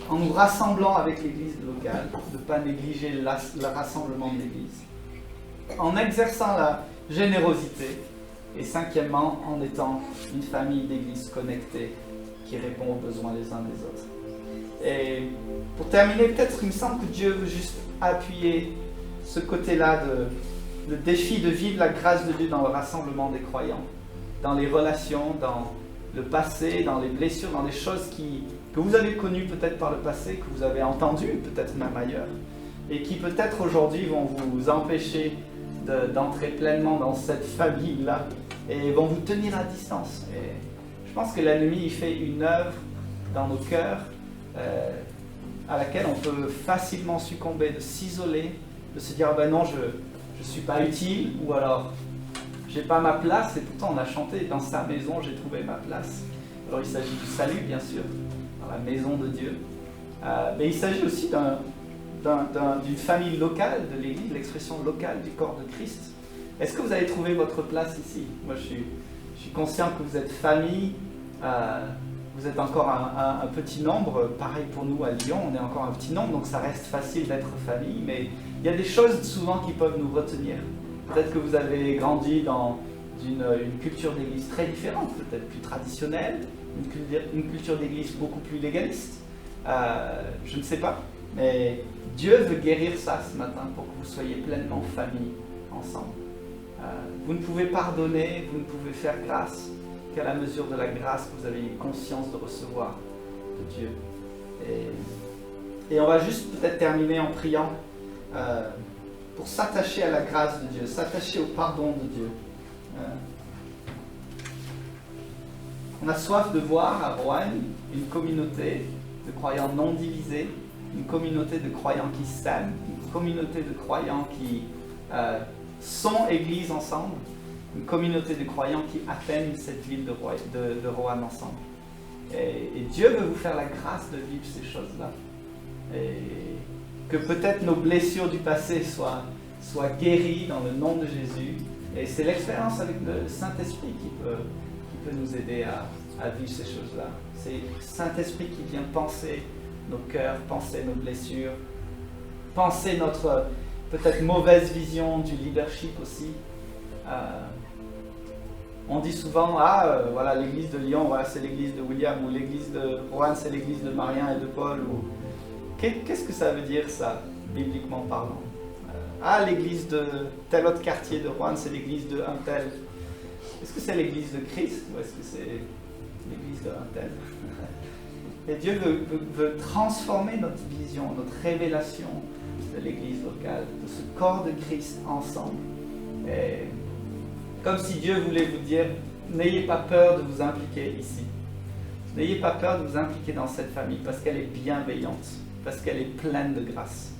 en nous rassemblant avec l'Église locale, de ne pas négliger le rassemblement de l'Église, en exerçant la générosité, et cinquièmement, en étant une famille d'Église connectée qui répond aux besoins les uns des autres. Et pour terminer, peut-être il me semble que Dieu veut juste appuyer ce côté-là, le défi de vivre la grâce de Dieu dans le rassemblement des croyants, dans les relations, dans le passé, dans les blessures, dans les choses que vous avez connues peut-être par le passé, que vous avez entendues peut-être même ailleurs, et qui peut-être aujourd'hui vont vous empêcher d'entrer pleinement dans cette famille-là, et vont vous tenir à distance. Et je pense que l'ennemi, il fait une œuvre dans nos cœurs, à laquelle on peut facilement succomber, de s'isoler, de se dire ah ben non, je ne suis pas utile, ou alors j'ai pas ma place, et pourtant on a chanté dans sa maison j'ai trouvé ma place. Alors il s'agit du salut bien sûr, dans la maison de Dieu, mais il s'agit aussi d'une famille locale de l'Église, l'expression locale du corps de Christ. Est-ce que vous avez trouvé votre place ici? Moi je suis conscient que vous êtes famille. Vous êtes encore un petit nombre, pareil pour nous à Lyon, on est encore un petit nombre, donc ça reste facile d'être famille, mais il y a des choses souvent qui peuvent nous retenir. Peut-être que vous avez grandi dans une culture d'église très différente, peut-être plus traditionnelle, une culture d'église beaucoup plus légaliste, je ne sais pas, mais Dieu veut guérir ça ce matin pour que vous soyez pleinement famille ensemble. Vous ne pouvez pardonner, vous ne pouvez faire grâce qu'à la mesure de la grâce que vous avez eu conscience de recevoir de Dieu. Et on va juste peut-être terminer en priant pour s'attacher à la grâce de Dieu, s'attacher au pardon de Dieu. On a soif de voir à Rouen une communauté de croyants non divisés, une communauté de croyants qui s'aiment, une communauté de croyants qui sont église ensemble, une communauté de croyants qui atteignent cette ville de Roanne ensemble. Et Dieu veut vous faire la grâce de vivre ces choses-là. Et que peut-être nos blessures du passé soient guéries dans le nom de Jésus. Et c'est l'expérience avec le Saint-Esprit qui peut nous aider à vivre ces choses-là. C'est le Saint-Esprit qui vient penser nos cœurs, penser nos blessures, penser notre peut-être mauvaise vision du leadership aussi. On dit souvent, voilà, l'église de Lyon, voilà, c'est l'église de William, ou l'église de Roanne, c'est l'église de Marien et de Paul. Qu'est-ce que ça veut dire, ça, bibliquement parlant? L'église de tel autre quartier de Roanne, c'est l'église de un tel. Est-ce que c'est l'église de Christ, ou est-ce que c'est l'église de l'Intel. Et Dieu veut transformer notre vision, notre révélation de l'église locale, de ce corps de Christ ensemble. Et comme si Dieu voulait vous dire, n'ayez pas peur de vous impliquer ici. N'ayez pas peur de vous impliquer dans cette famille parce qu'elle est bienveillante, parce qu'elle est pleine de grâce.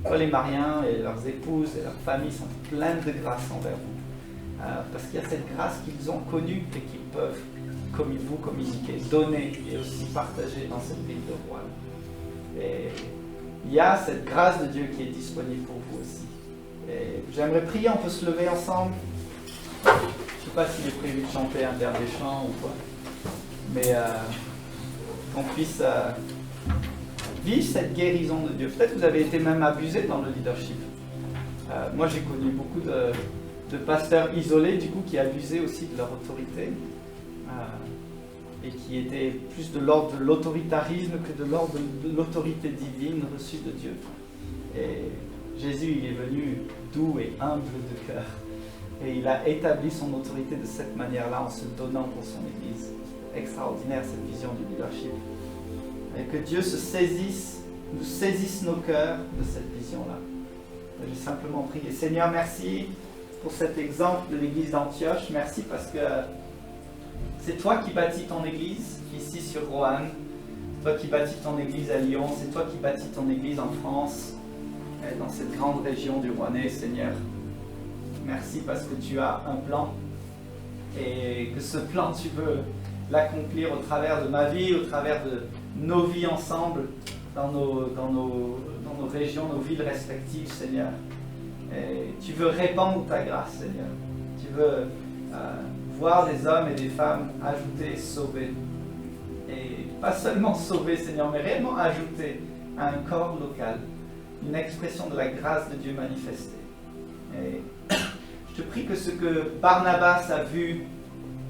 Paul et Marianne et leurs épouses et leurs familles sont pleines de grâce envers vous. Parce qu'il y a cette grâce qu'ils ont connue et qu'ils peuvent vous communiquer, donner et aussi partager dans cette ville de Rouen. Et il y a cette grâce de Dieu qui est disponible pour vous aussi. Et j'aimerais prier, on peut se lever ensemble. Je ne sais pas s'il est prévu de chanter un dernier chant ou quoi, mais qu'on puisse vivre cette guérison de Dieu. Peut-être que vous avez été même abusé dans le leadership. Moi, j'ai connu beaucoup de pasteurs isolés, du coup, qui abusaient aussi de leur autorité et qui étaient plus de l'ordre de l'autoritarisme que de l'ordre de l'autorité divine reçue de Dieu. Et Jésus, il est venu doux et humble de cœur. Et il a établi son autorité de cette manière-là en se donnant pour son Église. Extraordinaire cette vision du leadership. Et que Dieu nous saisisse nos cœurs de cette vision-là. J'ai simplement prié. Seigneur, merci pour cet exemple de l'église d'Antioche. Merci parce que c'est toi qui bâtis ton église ici sur Roanne. C'est toi qui bâtis ton église à Lyon. C'est toi qui bâtis ton église en France, dans cette grande région du Rouennais, Seigneur. Merci parce que tu as un plan et que ce plan, tu veux l'accomplir au travers de ma vie, au travers de nos vies ensemble, dans nos régions, nos villes respectives, Seigneur. Et tu veux répandre ta grâce, Seigneur. Tu veux voir des hommes et des femmes ajoutés, sauvés. Et pas seulement sauvés, Seigneur, mais réellement ajoutés à un corps local, une expression de la grâce de Dieu manifestée. Et je te prie que ce que Barnabas a vu,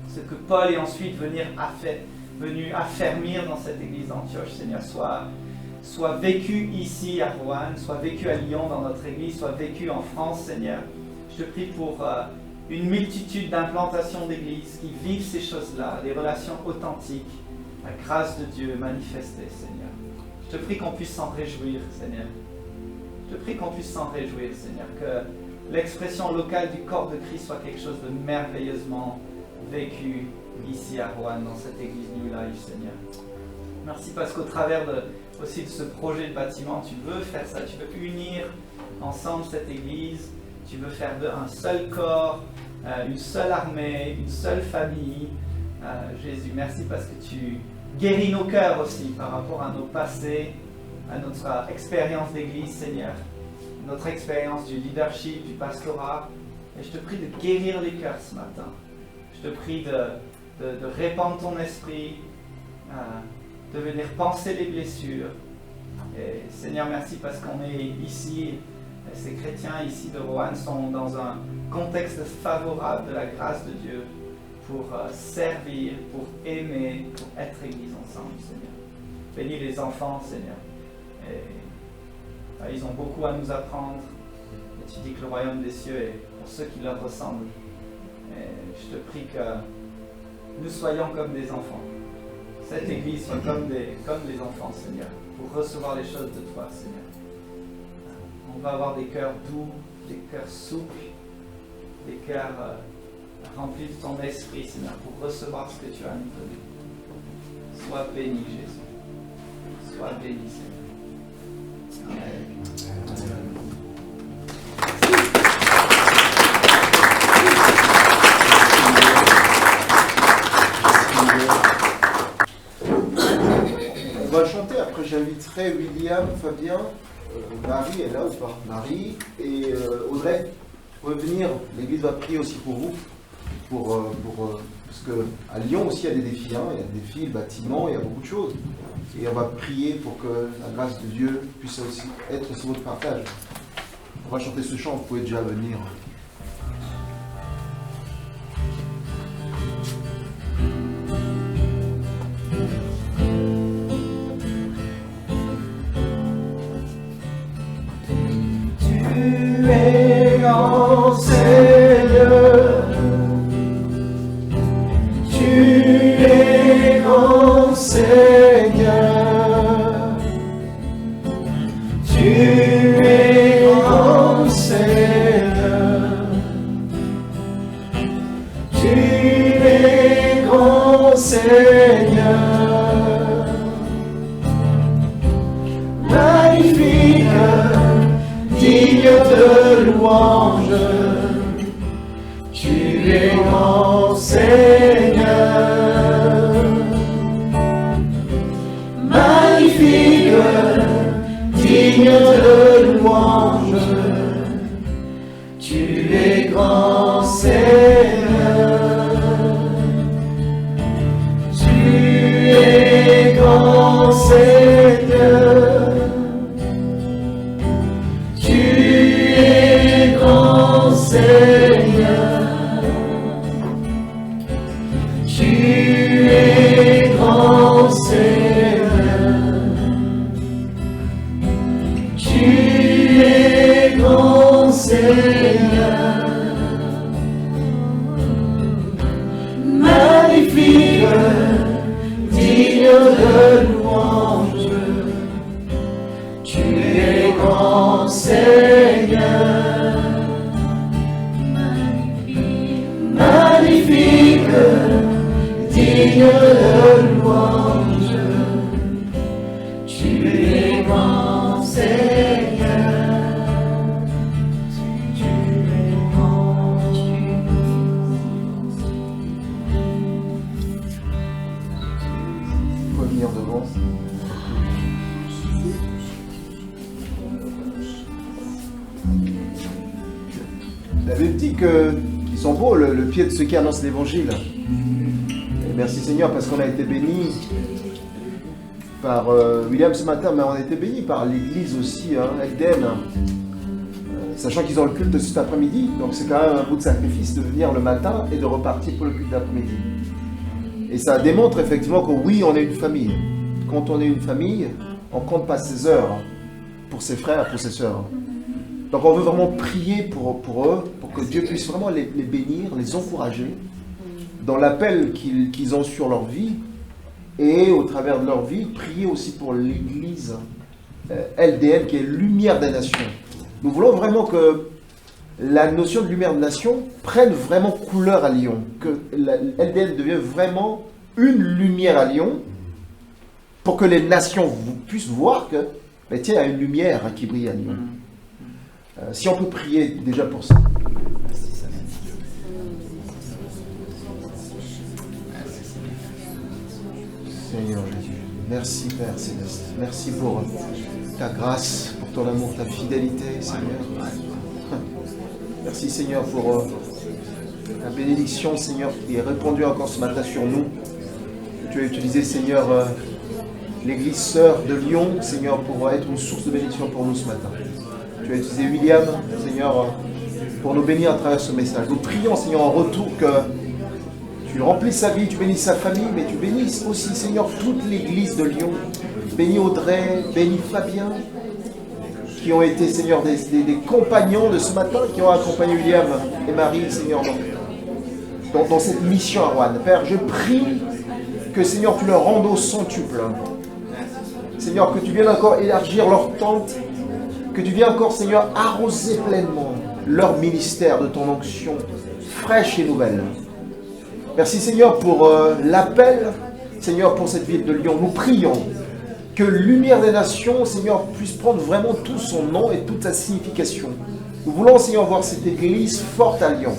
ce que Paul est ensuite venu affermir dans cette église d'Antioche, Seigneur, soit vécu ici à Roanne, soit vécu à Lyon dans notre église, soit vécu en France, Seigneur. Je te prie pour une multitude d'implantations d'églises qui vivent ces choses-là, des relations authentiques, la grâce de Dieu manifestée, Seigneur. Je te prie qu'on puisse s'en réjouir, Seigneur. Je te prie qu'on puisse s'en réjouir, Seigneur, que l'expression locale du corps de Christ soit quelque chose de merveilleusement vécu ici à Roanne, dans cette église New Life, Seigneur. Merci parce qu'au travers aussi de ce projet de bâtiment, tu veux faire ça, tu veux unir ensemble cette église, tu veux faire un seul corps, une seule armée, une seule famille. Jésus, merci parce que tu guéris nos cœurs aussi par rapport à nos passés, à notre expérience d'église, Seigneur, notre expérience du leadership, du pastorat. Et je te prie de guérir les cœurs ce matin. Je te prie de répandre ton esprit, de venir penser les blessures. Et Seigneur, merci parce qu'on est ici, ces chrétiens ici de Roanne sont dans un contexte favorable de la grâce de Dieu pour servir, pour aimer, pour être église ensemble, Seigneur. Bénis les enfants, Seigneur. Et, ils ont beaucoup à nous apprendre. Et tu dis que le royaume des cieux est pour ceux qui leur ressemblent. Et je te prie que nous soyons comme des enfants. Cette église soit comme des enfants, Seigneur, pour recevoir les choses de toi, Seigneur. On va avoir des cœurs doux, des cœurs souples, des cœurs remplis de ton esprit, Seigneur, pour recevoir ce que tu as à nous donner. Sois béni, Jésus. Sois béni, Seigneur. Amen. On va chanter, après j'inviterai William, Fabien, Marie est là ou pas? Marie et Audrey, vous pouvez venir, l'église va prier aussi pour vous, parce qu'à Lyon aussi il y a des défis, hein, il y a des défis, le bâtiment, il y a beaucoup de choses. Et on va prier pour que la grâce de Dieu puisse aussi être sur votre partage. On va chanter ce chant, vous pouvez déjà venir. Tu es grand Seigneur, tu es grand. Seigneur. Tu es grand Seigneur. Tu es grand Seigneur. Magnifique, digne de louange. Tu es grand Seigneur. Magnifique, digne de louange. Tu es grand Seigneur. Tu es grand Seigneur. Tu es grand Seigneur. Tu es grand Seigneur. Tu es grand Seigneur. Magnifique, digne de louange. Tu es grand Seigneur. Magnifique, digne de louange. Tu es grand Seigneur. Tu es grand. Il faut venir devant. La Bible dit qu'ils sont beaux, le pied de ceux qui annoncent l'évangile. Et merci Seigneur parce qu'on a été bénis par William ce matin, mais on a été bénis par l'église aussi, LDN. Sachant qu'ils ont le culte cet après-midi, donc c'est quand même un bout de sacrifice de venir le matin et de repartir pour le culte d'après-midi. Et ça démontre effectivement que oui, on est une famille. Quand on est une famille, on compte pas ses heures pour ses frères, pour ses sœurs. Donc on veut vraiment prier pour eux, pour que Dieu puisse vraiment les bénir, les encourager dans l'appel qu'ils ont sur leur vie et au travers de leur vie, prier aussi pour l'église LDN qui est lumière des nations. Nous voulons vraiment que la notion de lumière des nations prenne vraiment couleur à Lyon, que la LDN devienne vraiment une lumière à Lyon pour que les nations puissent voir que, ben, tiens, il y a une lumière qui brille à Lyon. Si on peut prier déjà pour ça. Seigneur Jésus, merci Père Céleste, merci pour ta grâce, pour ton amour, ta fidélité, Seigneur. Merci Seigneur pour ta bénédiction, Seigneur, qui est répandue encore ce matin sur nous. Tu as utilisé, Seigneur, l'église sœur de Lyon, Seigneur, pour être une source de bénédiction pour nous ce matin. Tu as utilisé William, Seigneur, pour nous bénir à travers ce message. Nous prions, Seigneur, en retour que tu remplisses sa vie, tu bénisses sa famille, mais tu bénisses aussi, Seigneur, toute l'église de Lyon. Bénis Audrey, bénis Fabien, qui ont été, Seigneur, des compagnons de ce matin, qui ont accompagné William et Marie, Seigneur, dans cette mission à Rouen. Père, je prie que, Seigneur, tu leur rendes au centuple. Seigneur, que tu viennes encore élargir leur tente, que tu viennes encore, Seigneur, arroser pleinement leur ministère de ton onction fraîche et nouvelle. Merci, Seigneur, pour l'appel, Seigneur, pour cette ville de Lyon. Nous prions que Lumière des Nations, Seigneur, puisse prendre vraiment tout son nom et toute sa signification. Nous voulons, Seigneur, voir cette église forte à Lyon.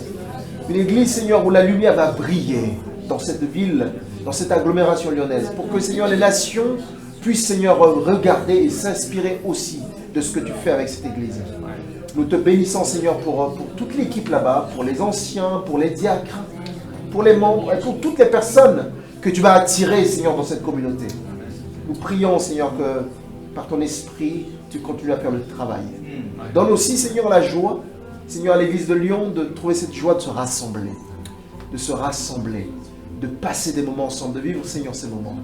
Une église, Seigneur, où la lumière va briller dans cette ville, dans cette agglomération lyonnaise, pour que, Seigneur, les nations puissent, Seigneur, regarder et s'inspirer aussi de ce que tu fais avec cette église. Nous te bénissons, Seigneur, pour toute l'équipe là-bas, pour les anciens, pour les diacres, pour les membres et pour toutes les personnes que tu vas attirer, Seigneur, dans cette communauté. Nous prions, Seigneur, que par ton esprit, tu continues à faire le travail. Donne aussi, Seigneur, la joie, Seigneur, à l'église de Lyon, de trouver cette joie de se rassembler, de passer des moments ensemble, de vivre, Seigneur, ces moments.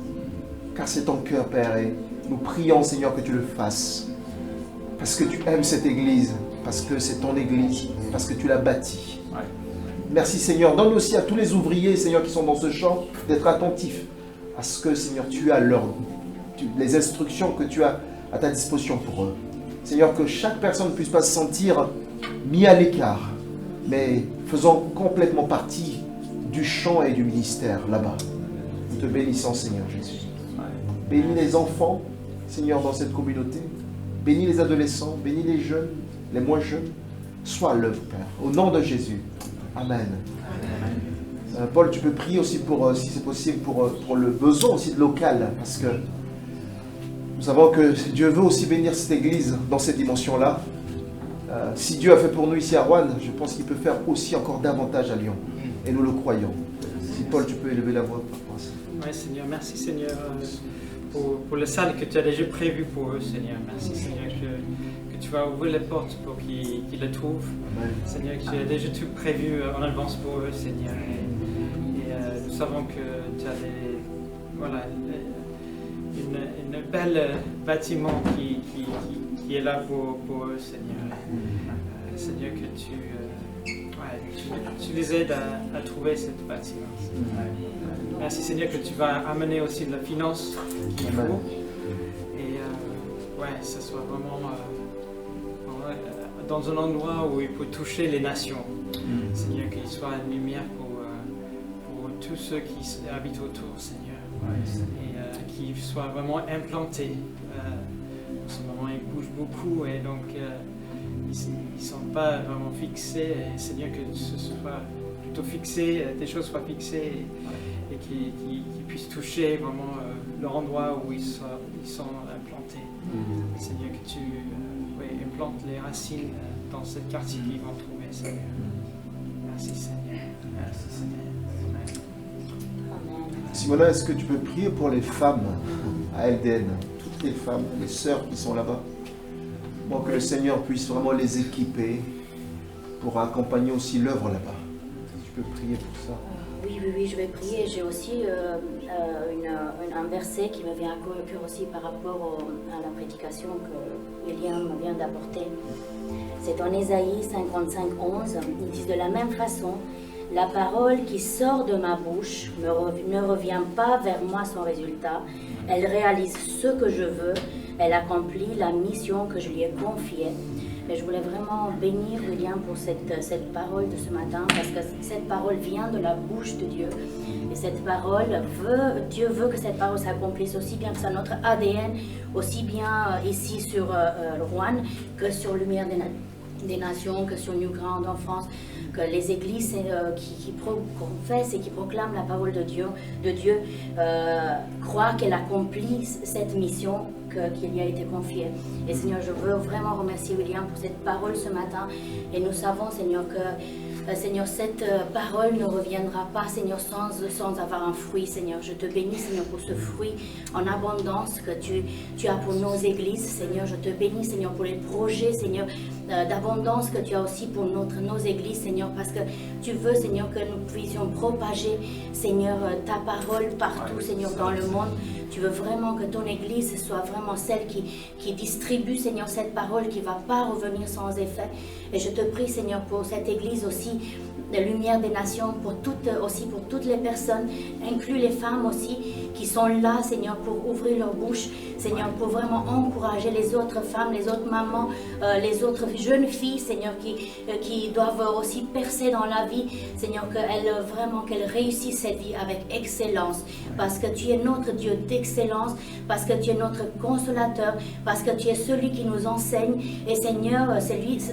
Car c'est ton cœur, Père, et nous prions, Seigneur, que tu le fasses. Parce que tu aimes cette église, parce que c'est ton église, parce que tu l'as bâtie. Merci, Seigneur. Donne aussi à tous les ouvriers, Seigneur, qui sont dans ce champ, d'être attentifs à ce que, Seigneur, tu as les instructions que tu as à ta disposition pour eux. Seigneur, que chaque personne ne puisse pas se sentir mis à l'écart, mais faisant complètement partie du champ et du ministère là-bas. Nous te bénissons, Seigneur Jésus. Bénis les enfants, Seigneur, dans cette communauté. Bénis les adolescents, bénis les jeunes, les moins jeunes. Sois à l'œuvre, Père. Au nom de Jésus. Amen. Paul, tu peux prier aussi pour, si c'est possible, pour le besoin aussi de local, parce que nous savons que Dieu veut aussi bénir cette église dans cette dimension-là. Si Dieu a fait pour nous ici à Rouen, je pense qu'il peut faire aussi encore davantage à Lyon. Et nous le croyons. Si Paul, tu peux élever la voix par rapport à ça. Oui, Seigneur, merci Seigneur pour la salle que tu as déjà prévue pour eux, Seigneur. Merci Seigneur que tu vas ouvrir les portes pour qu'ils le trouvent. Amen. Seigneur, que tu as déjà tout prévu en avance pour eux, Seigneur. Et nous savons que tu as une belle bâtiment qui est là pour eux, Seigneur. Seigneur, que tu les aides à trouver cette bâtiment. Merci Seigneur que tu vas amener aussi de la finance qu'il faut. Et ça soit vraiment dans un endroit où il peut toucher les nations. Seigneur, qu'il soit une lumière pour tous ceux qui habitent autour, Seigneur. Et qu'ils soient vraiment implantés. En ce moment, ils bougent beaucoup et donc ils ne sont pas vraiment fixés. Et Seigneur, que ce soit plutôt fixé, des choses soient fixées et qu'ils puissent toucher vraiment l'endroit où ils sont implantés. Seigneur, que tu implantes les racines dans ce quartier qu'ils vont trouver, Seigneur. Merci Seigneur. Merci Seigneur. Simona, est-ce que tu peux prier pour les femmes à LDN, toutes les femmes, les sœurs qui sont là-bas, pour que le Seigneur puisse vraiment les équiper pour accompagner aussi l'œuvre là-bas. Tu peux prier pour ça. Oui, je vais prier. J'ai aussi un verset qui me vient à cœur aussi par rapport à la prédication que William vient d'apporter. C'est en Ésaïe 55:11. Il dit de la même façon, la parole qui sort de ma bouche ne revient pas vers moi sans résultat. Elle réalise ce que je veux. Elle accomplit la mission que je lui ai confiée. Et je voulais vraiment bénir William pour cette parole de ce matin, parce que cette parole vient de la bouche de Dieu. Et cette parole, Dieu veut que cette parole s'accomplisse aussi bien que c'est notre ADN, aussi bien ici sur Rouen que sur Lumière des Nations, que sur New Ground en France, que les églises qui confessent et qui proclament la parole de Dieu croient qu'elle accomplit cette mission qui lui a été confiée. Et Seigneur, je veux vraiment remercier William pour cette parole ce matin. Et nous savons, Seigneur, que Seigneur, cette parole ne reviendra pas, Seigneur, sans avoir un fruit, Seigneur. Je te bénis, Seigneur, pour ce fruit en abondance que tu as pour nos églises, Seigneur. Je te bénis, Seigneur, pour les projets, Seigneur, d'abondance que tu as aussi pour nos églises, Seigneur, parce que tu veux, Seigneur, que nous puissions propager, Seigneur, ta parole partout, Seigneur, dans le monde. Tu veux vraiment que ton église soit vraiment celle qui distribue, Seigneur, cette parole qui ne va pas revenir sans effet. Et je te prie, Seigneur, pour cette église aussi, de Lumière des Nations, pour toutes les personnes, inclus les femmes aussi, qui sont là, Seigneur, pour ouvrir leur bouche, Seigneur, pour vraiment encourager les autres femmes, les autres mamans, les autres jeunes filles, Seigneur, qui doivent aussi percer dans la vie, Seigneur, qu'elles réussissent cette vie avec excellence, parce que tu es notre Dieu d'excellence, parce que tu es notre consolateur, parce que tu es celui qui nous enseigne, et Seigneur,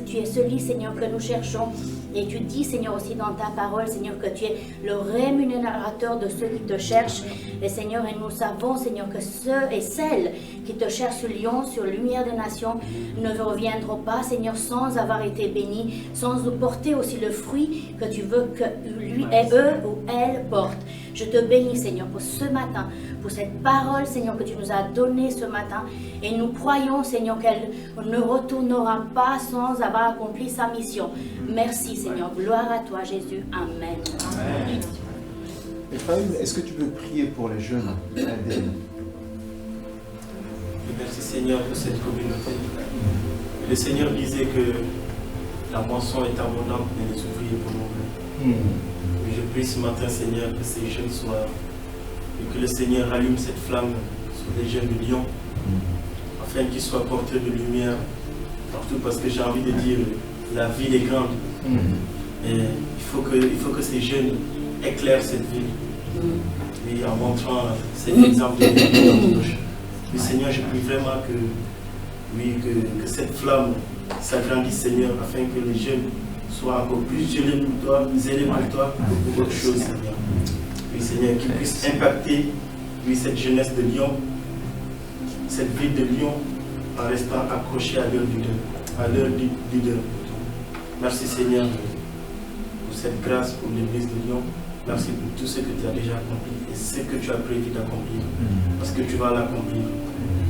tu es celui, Seigneur, que nous cherchons. Et tu dis, Seigneur, aussi dans ta parole, Seigneur, que tu es le rémunérateur de ceux qui te cherchent. Et Seigneur, et nous savons, Seigneur, que ceux et celles qui te cherchent sur Lyon, sur Lumière des Nations, ne reviendront pas, Seigneur, sans avoir été bénis, sans porter aussi le fruit que tu veux que lui et eux ou elles portent. Je te bénis, Seigneur, pour ce matin, pour cette parole, Seigneur, que tu nous as donnée ce matin. Et nous croyons, Seigneur, qu'elle ne retournera pas sans avoir accompli sa mission. Merci, Seigneur. Gloire à toi, Jésus. Amen. Amen. Ephraim, est-ce que tu peux prier pour les jeunes LDN? Merci, Seigneur, pour cette communauté. Le Seigneur disait que la moisson est abondante, mais les ouvriers pour nous. Je prie ce matin, Seigneur, que ces jeunes soient et que le Seigneur rallume cette flamme sur les jeunes de Lyon, afin qu'ils soient porteurs de lumière partout, parce que j'ai envie de dire, la ville est grande. Et il faut que ces jeunes éclairent cette ville. Oui, en montrant cet exemple de l'approche. Oui, Seigneur, je prie vraiment que cette flamme s'agrandisse, Seigneur, afin que les jeunes soient encore plus zélés pour toi, pour autre chose, Seigneur. Oui, Seigneur, qu'ils puissent impacter cette jeunesse de Lyon, cette ville de Lyon, en restant accrochés à leur leader. Merci, Seigneur, pour cette grâce pour l'église de Lyon. Merci pour tout ce que tu as déjà accompli et ce que tu as prévu d'accomplir. Parce que tu vas l'accomplir.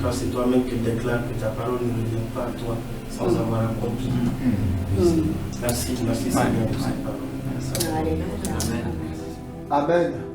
Car c'est toi-même qui déclares que ta parole ne revient pas à toi sans avoir accompli. Merci Seigneur pour cette parole. Alléluia. Amen.